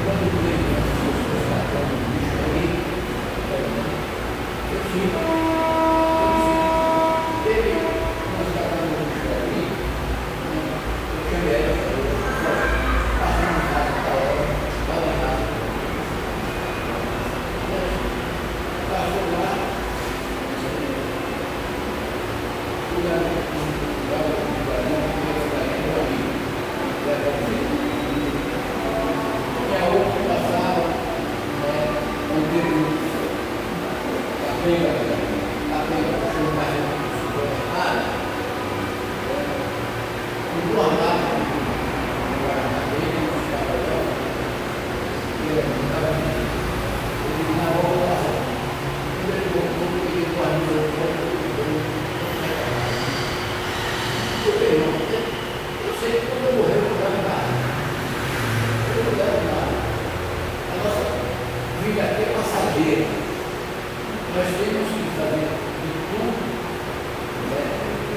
quando eu vejo as pessoas tratando o bicho aí, eu fico, teve nós tratando o bicho ali, eu chamei ela e falei, passando em casa, está hora, vai lá em casa. Passou lá, e a outra passava, o dedo a pega, puxou mais errado, e do lado dele, ele na hora, ele voltou, ele guardou, eu sei que quando eu morrer eu vou levar nada. Eu não levo nada. A nossa vida aqui é passageira. Nós temos que fazer de tudo,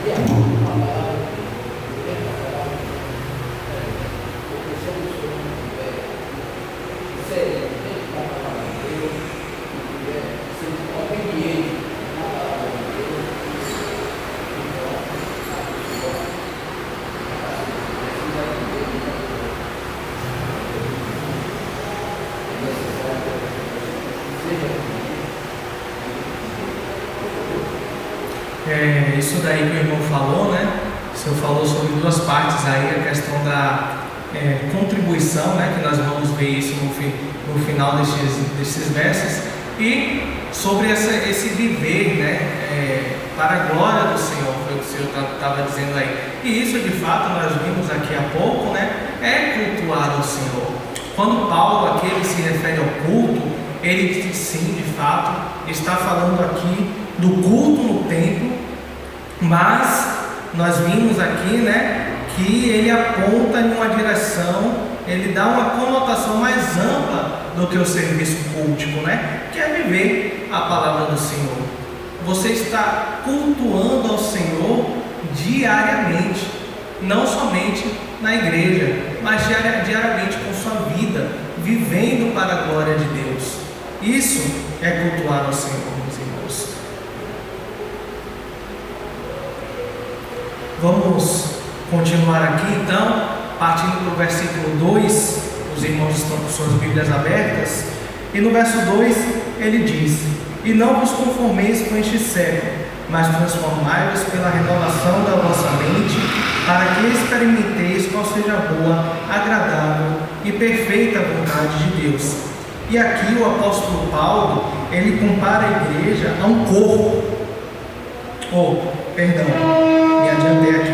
de acordo com a palavra de Deus, a palavra de Deus. Porque somos seriamente com a palavra de Deus, sendo obedientes à palavra de Deus. Isso daí que o irmão falou, né? O senhor falou sobre duas partes aí, a questão da contribuição, né? Que nós vamos ver isso no final desses versos, e sobre esse viver, né? Para a glória do Senhor, foi o que o senhor estava dizendo aí. E isso, de fato, nós vimos aqui há pouco, né? É cultuar o Senhor. Quando Paulo aqui ele se refere ao culto, ele sim, de fato, está falando aqui do culto no templo, mas nós vimos aqui, né, que ele aponta em uma direção, ele dá uma conotação mais ampla do que o serviço cultico, né, que é viver a palavra do Senhor. Você está cultuando ao Senhor diariamente, não somente na igreja, mas diariamente com sua vida, vivendo para a glória de Deus. Isso é cultuar ao Senhor, meus irmãos. Vamos continuar aqui então, partindo para o versículo 2, os irmãos estão com suas Bíblias abertas, e no verso 2 ele diz: e não vos conformeis com este século, mas transformai-vos pela renovação da vossa mente, para que experimenteis qual seja a boa, agradável e perfeita vontade de Deus. E aqui o apóstolo Paulo, ele compara a igreja a um corpo. Me adiantei aqui.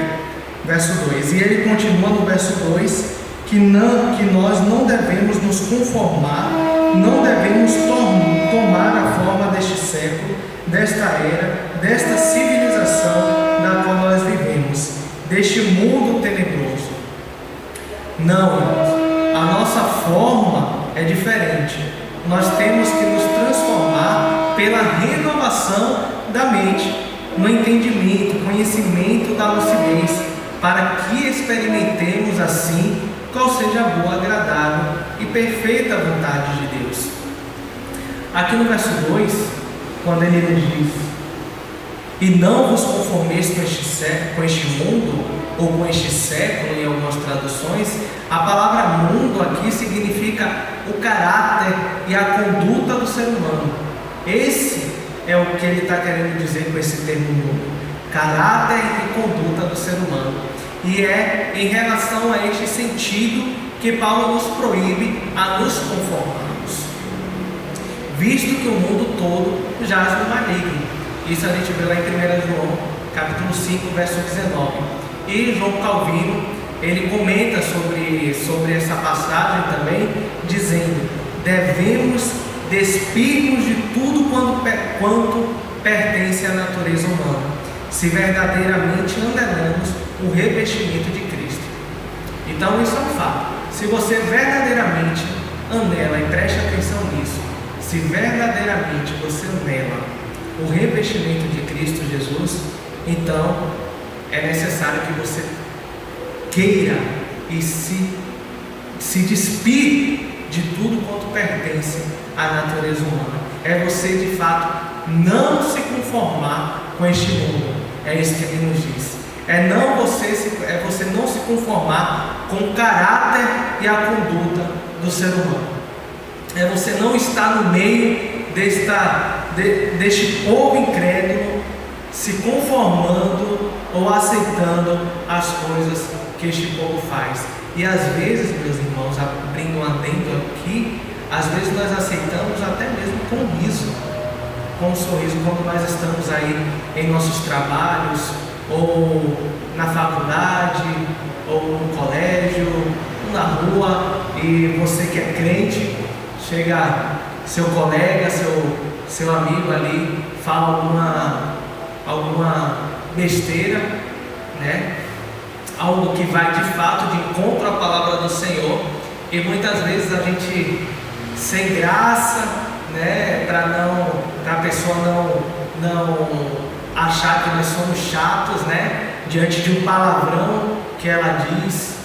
Verso 2. E ele continua no verso 2, que nós não devemos nos conformar, não devemos tomar a forma deste século, desta era, desta civilização na qual nós vivemos, deste mundo tenebroso. Não, irmãos, a nossa forma é diferente. Nós temos que nos transformar pela renovação da mente, no entendimento, conhecimento da lucidez, para que experimentemos assim qual seja a boa, agradável e perfeita vontade de Deus. Aqui no verso 2, quando ele diz: E não vos conformeis com este mundo, ou com este século, em algumas traduções. A palavra mundo aqui significa o caráter e a conduta do ser humano. Esse é o que ele está querendo dizer com esse termo mundo: caráter e conduta do ser humano. E é em relação a este sentido que Paulo nos proíbe a nos conformarmos, visto que o mundo todo jaz no maligno. Isso a gente vê lá em 1 João, capítulo 5, verso 19. E João Calvino, ele comenta sobre essa passagem também, dizendo: devemos despir-nos de tudo quanto pertence à natureza humana, se verdadeiramente anelamos o revestimento de Cristo. Então isso é um fato. Se você verdadeiramente anela, e preste atenção nisso, se verdadeiramente você anela o revestimento de Cristo Jesus, então é necessário que você queira e se despir de tudo quanto pertence à natureza humana. É você de fato não se conformar com este mundo. É isso que ele nos diz. É você não se conformar com o caráter e a conduta do ser humano. É você não estar no meio deste povo incrédulo, se conformando ou aceitando as coisas que este povo faz. E às vezes, meus irmãos, abrindo um adendo aqui, às vezes nós aceitamos até mesmo com riso, com um sorriso, quando nós estamos aí em nossos trabalhos, ou na faculdade, ou no colégio, ou na rua, e você que é crente, chega seu colega, seu amigo ali, fala alguma besteira, né? Algo que vai de fato de encontro à palavra do Senhor, e muitas vezes a gente, sem graça, né, para a pessoa não achar que nós somos chatos, né, diante de um palavrão que ela diz,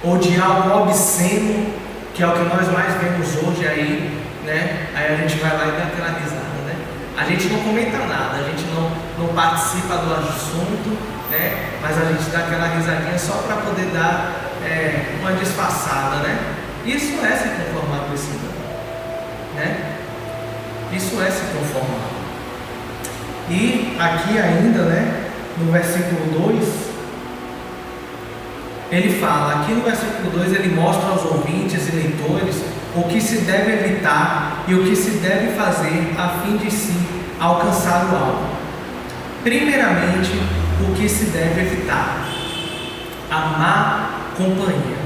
ou de algo obsceno, que é o que nós mais vemos hoje aí, né? Aí a gente vai lá e dá aquela risada, né? A gente não comenta nada, a gente não participa do assunto, né? Mas a gente dá aquela risadinha só para poder dar uma disfarçada, né? Isso é se conformar com esse mundo, né? Isso é se conformar. E aqui ainda, né, no versículo 2, ele fala, aqui no versículo 2 ele mostra aos ouvintes e leitores o que se deve evitar e o que se deve fazer a fim de se alcançar o alvo. Primeiramente, o que se deve evitar: a má companhia.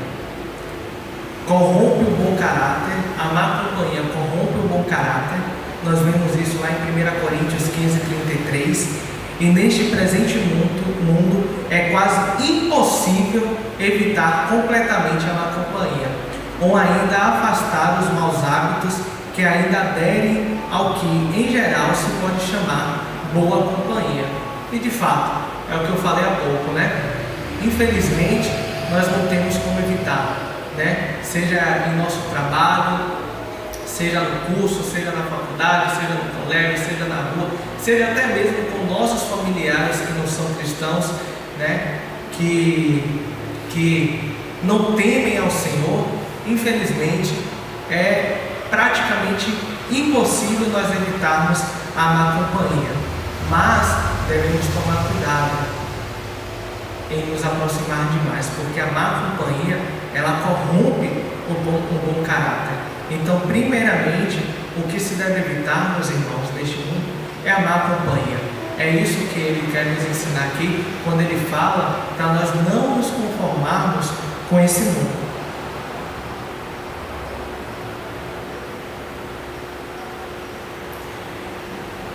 Corrompe o bom caráter, a má companhia corrompe o bom caráter. Nós vemos isso lá em 1 Coríntios 15:33. E neste presente mundo é quase impossível evitar completamente a má companhia, ou ainda afastar os maus hábitos que ainda aderem ao que em geral se pode chamar boa companhia. E de fato, é o que eu falei há pouco, né? Infelizmente, nós não temos como evitar, né? Seja em nosso trabalho, seja no curso, seja na faculdade, seja no colégio, seja na rua, seja até mesmo com nossos familiares que não são cristãos, né? Que não temem ao Senhor. Infelizmente, é praticamente impossível nós evitarmos a má companhia, mas devemos tomar cuidado em nos aproximar demais, porque a má companhia, ela corrompe o bom caráter. Então, primeiramente, o que se deve evitar, meus irmãos, neste mundo, é a má companhia. É isso que ele quer nos ensinar aqui, quando ele fala para nós não nos conformarmos com esse mundo.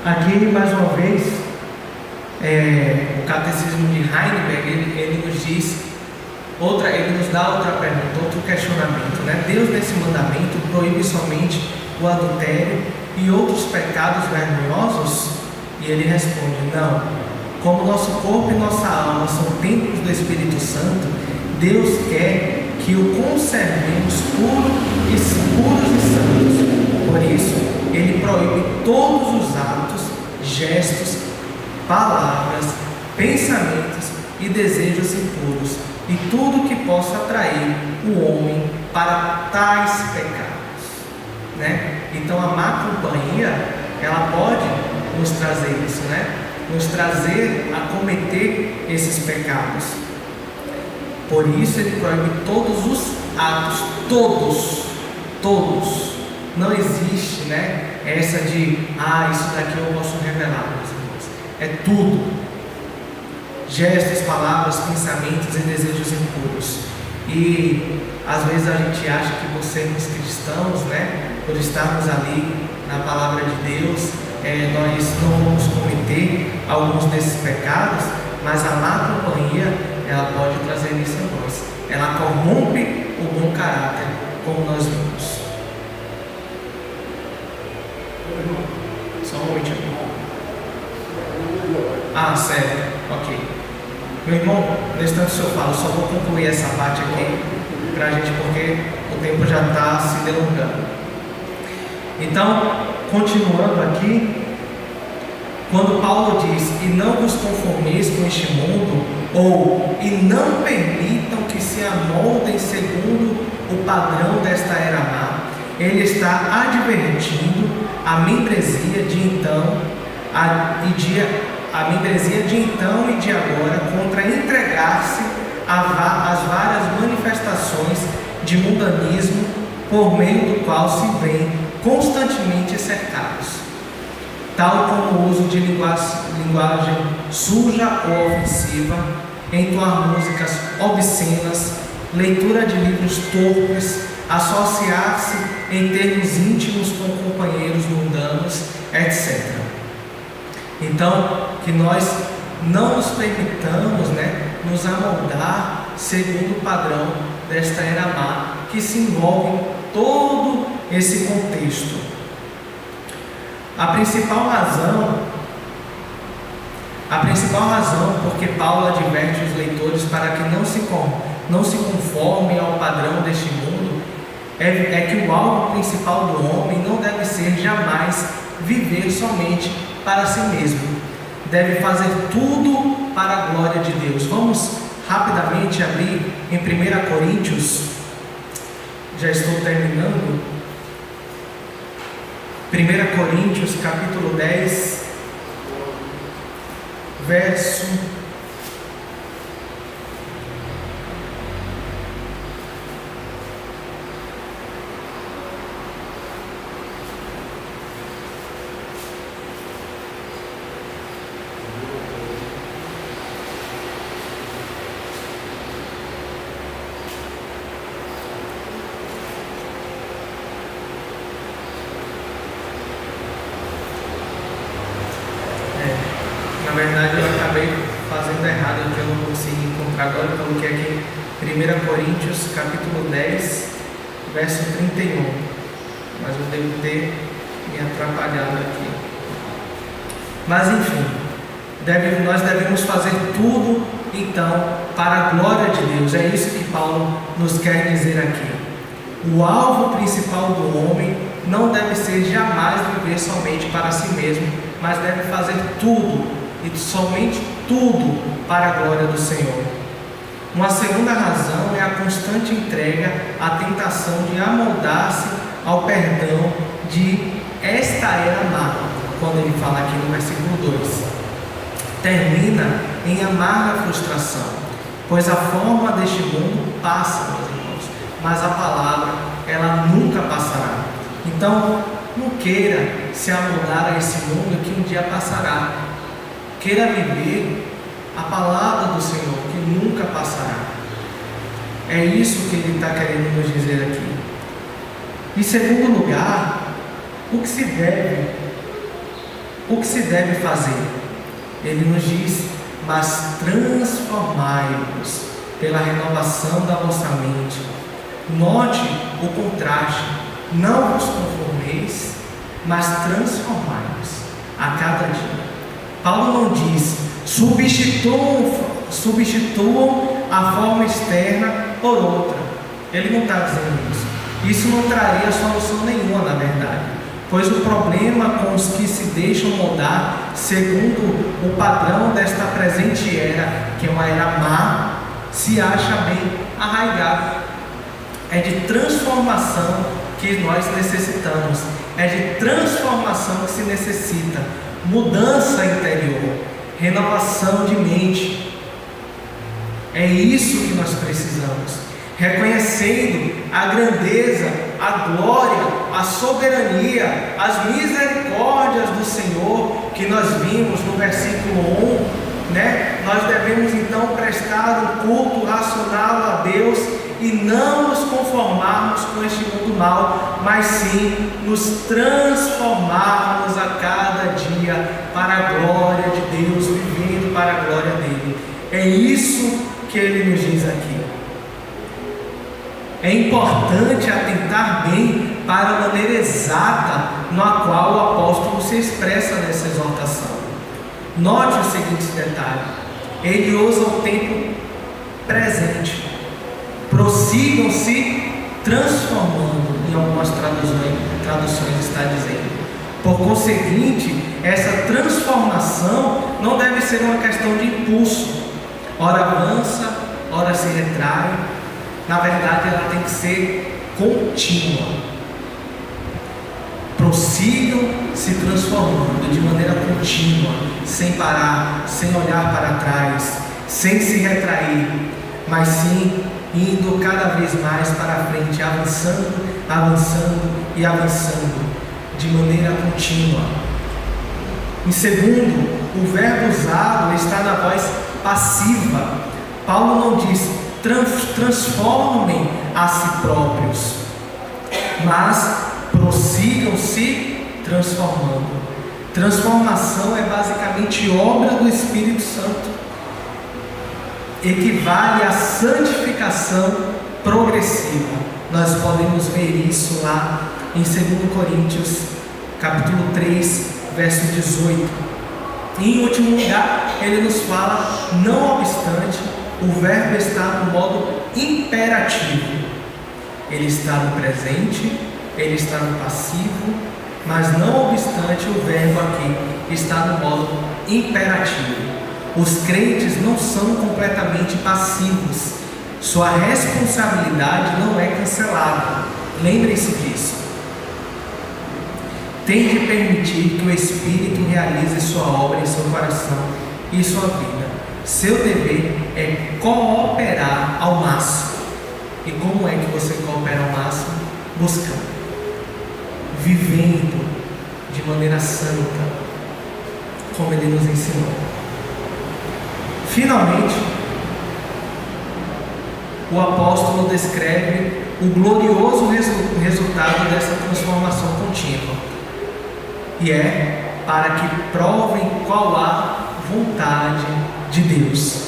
Aqui, mais uma vez, o Catecismo de Heidelberg, ele nos diz, ele nos dá outra pergunta, outro questionamento, né? Deus, nesse mandamento, proíbe somente o adultério e outros pecados vergonhosos? E ele responde, não. Como nosso corpo e nossa alma são templos do Espírito Santo, Deus quer que o conservemos puros e santos. Por isso, ele proíbe todos os atos, gestos, palavras, pensamentos e desejos impuros, e tudo que possa atrair o homem para tais pecados, né? Então a má companhia, ela pode nos trazer isso, né? Nos trazer a cometer esses pecados. Por isso ele proíbe todos os atos, todos. Não existe, né, essa de, isso daqui eu posso revelar, meus irmãos. É tudo. Gestos, palavras, pensamentos e desejos impuros. E às vezes a gente acha que por sermos cristãos, né, por estarmos ali na palavra de Deus, nós não vamos cometer alguns desses pecados, mas a má companhia, ela pode trazer isso a nós. Ela corrompe o bom caráter, como nós vimos. Só um momentinho. Certo, ok. Meu irmão, no instante que o senhor fala, eu só vou concluir essa parte aqui pra gente, porque o tempo já está se delongando. Então, continuando aqui, quando Paulo diz, e não vos conformeis com este mundo, ou, e não permitam que se amoldem segundo o padrão desta era má, ele está advertindo a membresia de então e de agora contra entregar-se às várias manifestações de mundanismo por meio do qual se vêem constantemente cercados, tal como o uso de linguagem suja ou ofensiva, entoar músicas obscenas, leitura de livros torpes, associar-se em termos íntimos com companheiros mundanos, etc. Então, que nós não nos permitamos, né, nos amoldar segundo o padrão desta era má, que se envolve em todo esse contexto. A principal razão porque Paulo adverte os leitores para que não se conformem ao padrão deste mundo é que o alvo principal do homem não deve ser jamais viver somente para si mesmo. Deve fazer tudo para a glória de Deus. Vamos rapidamente abrir em 1 Coríntios, já estou terminando. 1 Coríntios capítulo 10, verso 1 Coríntios capítulo 10, verso 31, mas eu devo ter me atrapalhado aqui. Mas enfim, nós devemos fazer tudo então para a glória de Deus. É isso que Paulo nos quer dizer aqui. O alvo principal do homem não deve ser jamais viver somente para si mesmo, mas deve fazer tudo, e somente tudo, para a glória do Senhor. Uma segunda razão é a constante entrega à tentação de amoldar-se ao perdão de esta era má, quando ele fala aqui no versículo 2. Termina em amarga frustração, pois a forma deste mundo passa, meus irmãos, mas a palavra, ela nunca passará. Então, não queira se amoldar a esse mundo que um dia passará. Queira viver a palavra do Senhor, que nunca passará. É isso que ele está querendo nos dizer aqui. Em segundo lugar, o que se deve fazer? Ele nos diz, mas transformai-vos pela renovação da vossa mente. Note o contraste. Não vos conformeis, mas transformai-vos a cada dia. Paulo não diz, substituam a forma externa por outra. Ele não está dizendo isso. Isso não traria solução nenhuma, na verdade, pois o problema com os que se deixam moldar segundo o padrão desta presente era, que é uma era má, se acha bem arraigado. É de transformação que nós necessitamos, é de transformação que se necessita, mudança interior, renovação de mente. É isso que nós precisamos, reconhecendo a grandeza, a glória, a soberania, as misericórdias do Senhor, que nós vimos no versículo 1, Nós devemos então prestar um culto racional a Deus e não nos conformarmos com este mundo mal, mas sim nos transformarmos a cada dia para a glória de Deus, vivendo para a glória dele. É isso que ele nos diz aqui. É importante atentar bem para a maneira exata na qual o apóstolo se expressa nessa exortação. Note o seguinte detalhe: ele usa o tempo presente. Prossigam se transformando, em algumas traduções está dizendo. Por conseguinte, essa transformação não deve ser uma questão de impulso. Ora avança, ora se retrai. Na verdade, ela tem que ser contínua. Prossigam se transformando de maneira contínua, sem parar, sem olhar para trás, sem se retrair, mas sim indo cada vez mais para frente, avançando, avançando e avançando, de maneira contínua. Em segundo, o verbo usado está na voz passiva. Paulo não diz transformem a si próprios, mas prossigam se transformando. Transformação é basicamente obra do Espírito Santo. Equivale à santificação progressiva. Nós podemos ver isso lá em 2 Coríntios, capítulo 3, verso 18. E em último lugar, ele nos fala, não obstante, o verbo está no modo imperativo. Ele está no presente, ele está no passivo, mas não obstante, o verbo aqui está no modo imperativo. Os crentes não são completamente passivos. Sua responsabilidade não é cancelada. Lembrem-se disso. Tem de permitir que o Espírito realize sua obra em seu coração e sua vida. Seu dever é cooperar ao máximo. E como é que você coopera ao máximo? Buscando, vivendo de maneira santa, como ele nos ensinou. Finalmente, o apóstolo descreve o glorioso resultado dessa transformação contínua, e é para que provem qual a vontade de Deus.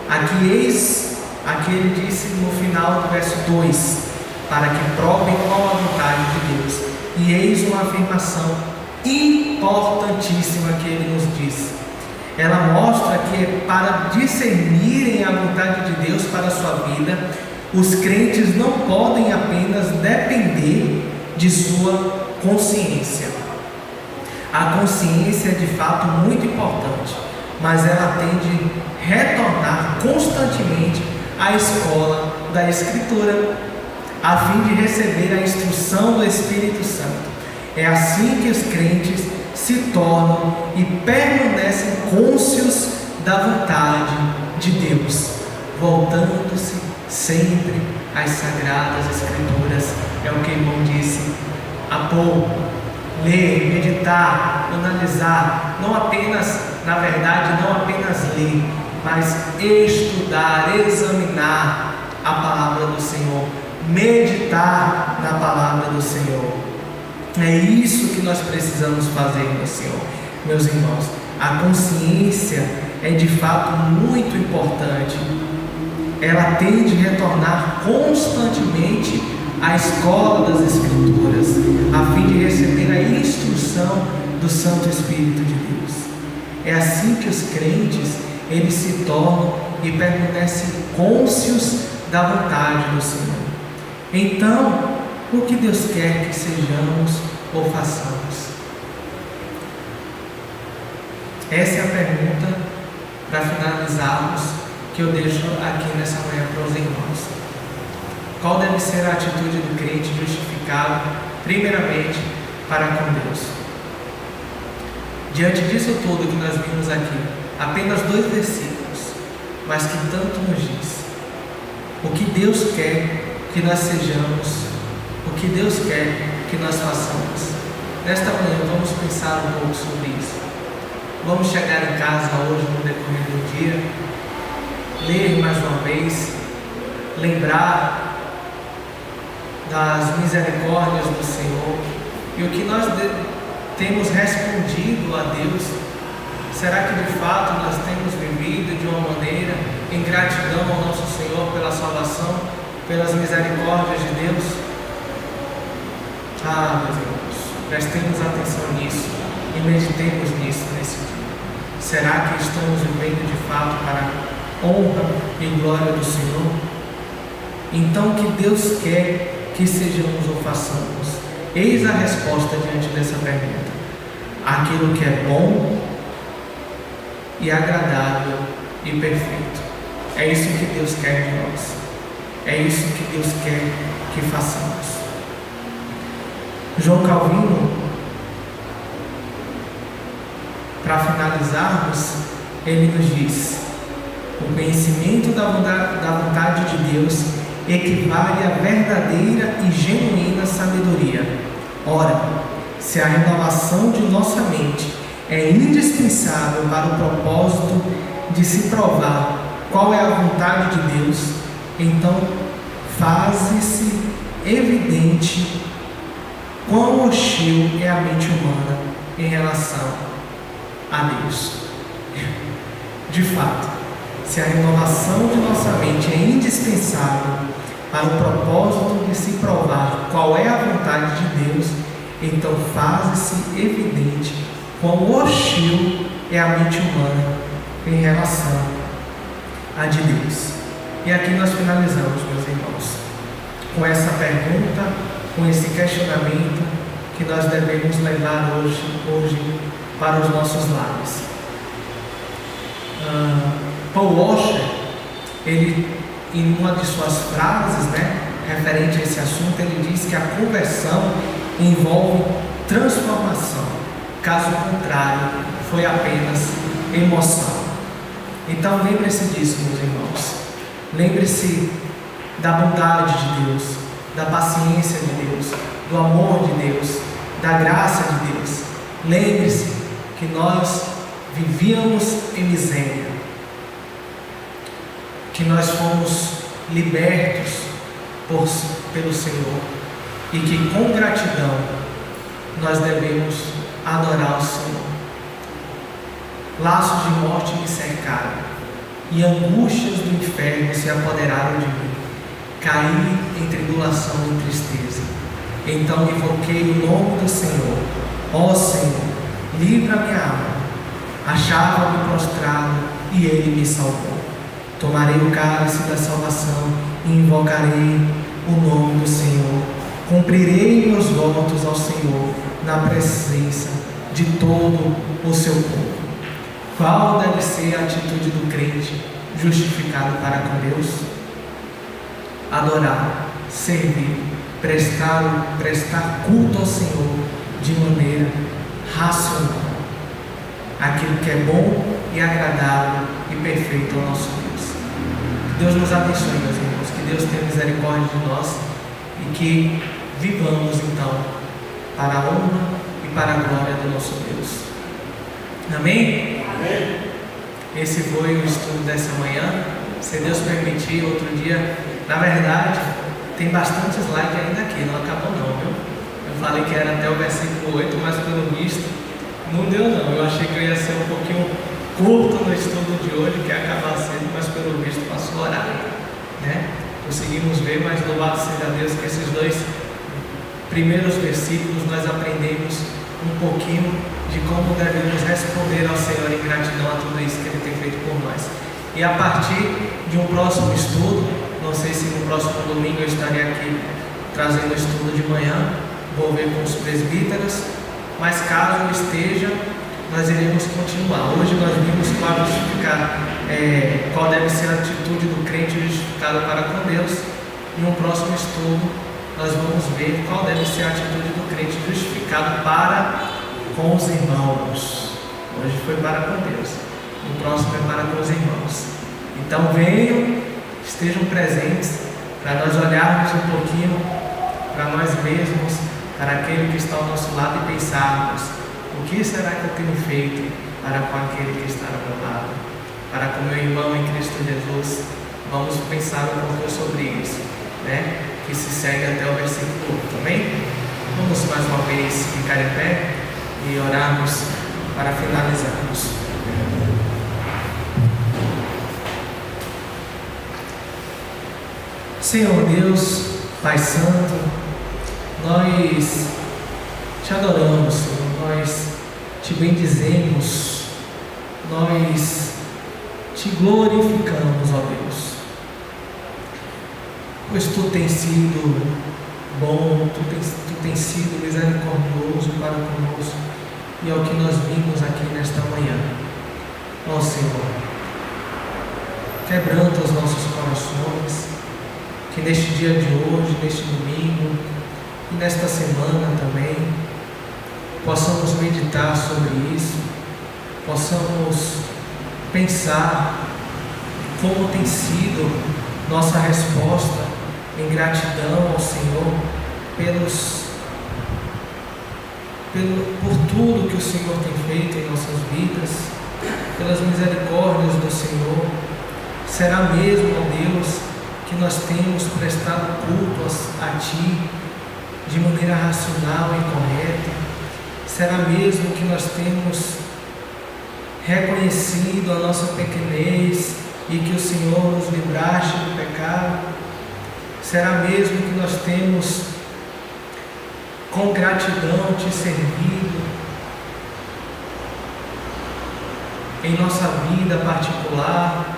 Aqui ele disse no final do verso 2, para que provem qual a vontade de Deus. E eis uma afirmação importantíssima que ele nos diz. Ela mostra que para discernirem a vontade de Deus para a sua vida, os crentes não podem apenas depender de sua consciência. A consciência é de fato muito importante, mas ela tem de retornar constantemente à escola da Escritura, a fim de receber a instrução do Espírito Santo. É assim que os crentes se tornam e permanecem cônscios da vontade de Deus, voltando-se sempre às Sagradas Escrituras. É o que o irmão disse há pouco. Ler, meditar, analisar, não apenas ler, mas estudar, examinar a palavra do Senhor, meditar na palavra do Senhor. É isso que nós precisamos fazer, meu Senhor. Meus irmãos, a consciência é de fato muito importante. Ela tem de retornar constantemente à escola das Escrituras, a fim de receber a instrução do Santo Espírito de Deus. É assim que os crentes, eles se tornam e permanecem cônscios da vontade do Senhor. Então, o que Deus quer que sejamos ou façamos? Essa é a pergunta para finalizarmos que eu deixo aqui nessa manhã para os irmãos. Qual deve ser a atitude do crente justificado, primeiramente, para com Deus? Diante disso tudo que nós vimos aqui, apenas 2 versículos, mas que tanto nos diz o que Deus quer que nós sejamos, o que Deus quer que nós façamos. Nesta manhã vamos pensar um pouco sobre isso. Vamos chegar em casa hoje no decorrer do dia, ler mais uma vez, lembrar das misericórdias do Senhor e o que nós temos respondido a Deus. Será que de fato nós temos vivido de uma maneira em gratidão ao nosso Senhor pela salvação, pelas misericórdias de Deus? Meus irmãos, prestemos atenção nisso e meditemos nisso nesse dia. Será que estamos vivendo de fato para a honra e glória do Senhor? Então, o que Deus quer que sejamos ou façamos? Eis a resposta diante dessa pergunta: aquilo que é bom e agradável e perfeito. É isso que Deus quer de nós. É isso que Deus quer que façamos. João Calvino, para finalizarmos, ele nos diz: o conhecimento da vontade de Deus equivale à verdadeira e genuína sabedoria. Ora, se a renovação de nossa mente é indispensável para o propósito de se provar qual é a vontade de Deus, então faz-se evidente quão hostil é a mente humana em relação a Deus. De fato, se a renovação de nossa mente é indispensável para o propósito de se provar qual é a vontade de Deus, então faz-se evidente quão hostil é a mente humana em relação a de Deus. E aqui nós finalizamos, meus irmãos, com essa pergunta, com esse questionamento que nós devemos levar hoje para os nossos lares. Paul Washer, ele, em uma de suas frases, referente a esse assunto, ele diz que a conversão envolve transformação, caso contrário, foi apenas emoção. Então lembre-se disso, meus irmãos. Lembre-se da bondade de Deus, da paciência de Deus, do amor de Deus, da graça de Deus. Lembre-se que nós vivíamos em miséria, que nós fomos libertos pelo Senhor e que com gratidão nós devemos adorar o Senhor. Laços de morte me cercaram e angústias do inferno se apoderaram de mim. Caí em tribulação e tristeza. Então invoquei o nome do Senhor. Ó Senhor, livra minha alma. Achava-me prostrado e Ele me salvou. Tomarei o cálice da salvação e invocarei o nome do Senhor. Cumprirei meus votos ao Senhor na presença de todo o seu povo. Qual deve ser a atitude do crente justificado para com Deus? Adorar, servir, prestar culto ao Senhor de maneira racional. Aquilo que é bom e agradável e perfeito ao nosso Deus. Que Deus nos abençoe, meus irmãos. Que Deus tenha misericórdia de nós e que vivamos então para a honra e para a glória do nosso Deus. Amém? Amém. Esse foi o estudo dessa manhã. Se Deus permitir, outro dia, na verdade, tem bastante slide ainda aqui, não acabou não, viu? Eu falei que era até o versículo 8, mas pelo visto, não deu não. Eu achei que eu ia ser um pouquinho curto no estudo de hoje, que ia acabar cedo, mas pelo visto passou o horário, Conseguimos ver, mas louvado seja Deus que esses 2 primeiros versículos nós aprendemos um pouquinho de como devemos responder ao Senhor em gratidão a tudo isso que Ele tem feito por nós. E a partir de um próximo estudo, não sei se no próximo domingo eu estarei aqui trazendo o estudo de manhã, vou ver com os presbíteros, mas caso eu esteja, nós iremos continuar. Hoje nós vimos qual deve ser a atitude do crente justificado para com Deus. E no próximo estudo nós vamos ver qual deve ser a atitude do crente justificado para com os irmãos. Hoje foi para com Deus, no próximo é para com os irmãos. Então venham, estejam presentes, para nós olharmos um pouquinho para nós mesmos, para aquele que está ao nosso lado e pensarmos: o que será que eu tenho feito para com aquele que está ao meu lado? Para com meu irmão em Cristo Jesus. Vamos pensar um pouquinho sobre isso, né? Que se segue até o versículo 8, amém? Vamos mais uma vez ficar em pé e orarmos para finalizarmos. Senhor Deus, Pai Santo, nós te adoramos, Senhor, nós te bendizemos, nós te glorificamos, ó Deus, pois tu tens sido bom, tu tens sido misericordioso para conosco, e é o que nós vimos aqui nesta manhã. Ó Senhor, quebranta os nossos corações, que neste dia de hoje, neste domingo e nesta semana também, possamos meditar sobre isso, possamos pensar como tem sido nossa resposta em gratidão ao Senhor por tudo que o Senhor tem feito em nossas vidas, pelas misericórdias do Senhor. Será mesmo, ó Deus, que nós temos prestado culto a Ti de maneira racional e correta? Será mesmo que nós temos reconhecido a nossa pequenez e que o Senhor nos livraste do pecado? Será mesmo que nós temos com gratidão Te servido em nossa vida particular,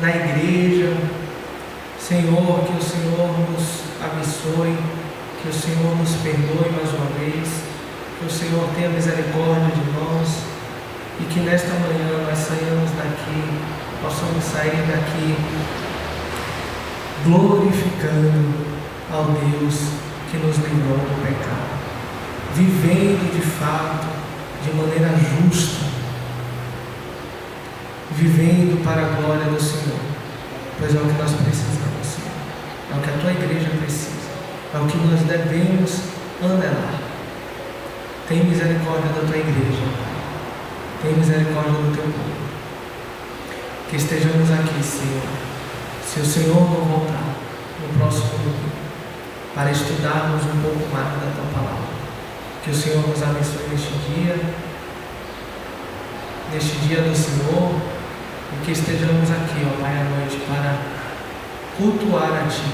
na igreja? Senhor, que o Senhor nos abençoe, que o Senhor nos perdoe mais uma vez, que o Senhor tenha misericórdia de nós e que nesta manhã nós saímos daqui, possamos sair daqui glorificando ao Deus que nos livrou do pecado, vivendo de fato de maneira justa, vivendo para a glória do Senhor, pois é o que nós precisamos, Senhor, é o que a Tua igreja precisa, é o que nós devemos andelar. Tem misericórdia da Tua igreja, tem misericórdia do Teu povo, que estejamos aqui, Senhor, se o Senhor não voltar no próximo domingo, para estudarmos um pouco mais da Tua palavra. Que o Senhor nos abençoe neste dia do Senhor, e que estejamos aqui, ó Pai, à noite, para cultuar a Ti,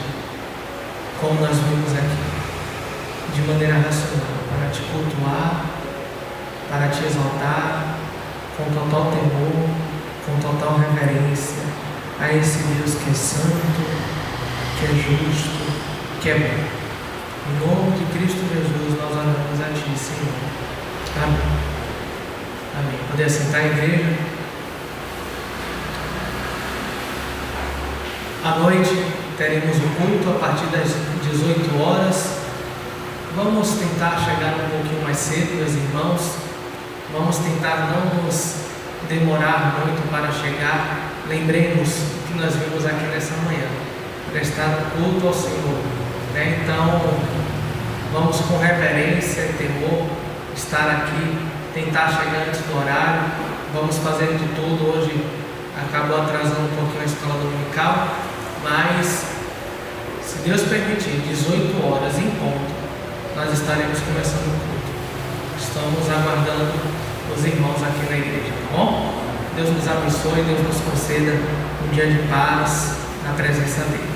como nós vimos aqui, de maneira racional, para Te cultuar, para Te exaltar, com total temor, com total reverência a esse Deus que é santo, que é justo, que é bom. Em nome de Cristo Jesus, nós oramos a Ti, Senhor. Amém. Amém. Poder sentar, igreja? À noite teremos o culto a partir das 18 horas. Vamos tentar chegar um pouquinho mais cedo, meus irmãos. Vamos tentar não nos demorar muito para chegar. Lembremos que nós vimos aqui nessa manhã, prestar culto ao Senhor, né? Então, vamos com reverência e temor estar aqui, tentar chegar antes do horário. Vamos fazer de tudo. Hoje acabou atrasando um pouquinho a escola dominical, mas se Deus permitir, 18 horas em ponto, nós estaremos começando o culto. Estamos aguardando os irmãos aqui na igreja, tá bom? Deus nos abençoe, Deus nos conceda um dia de paz na presença dele.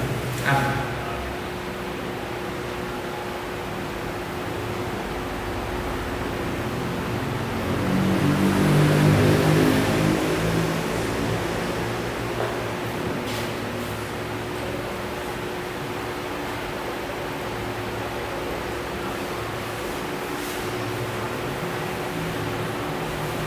Amém.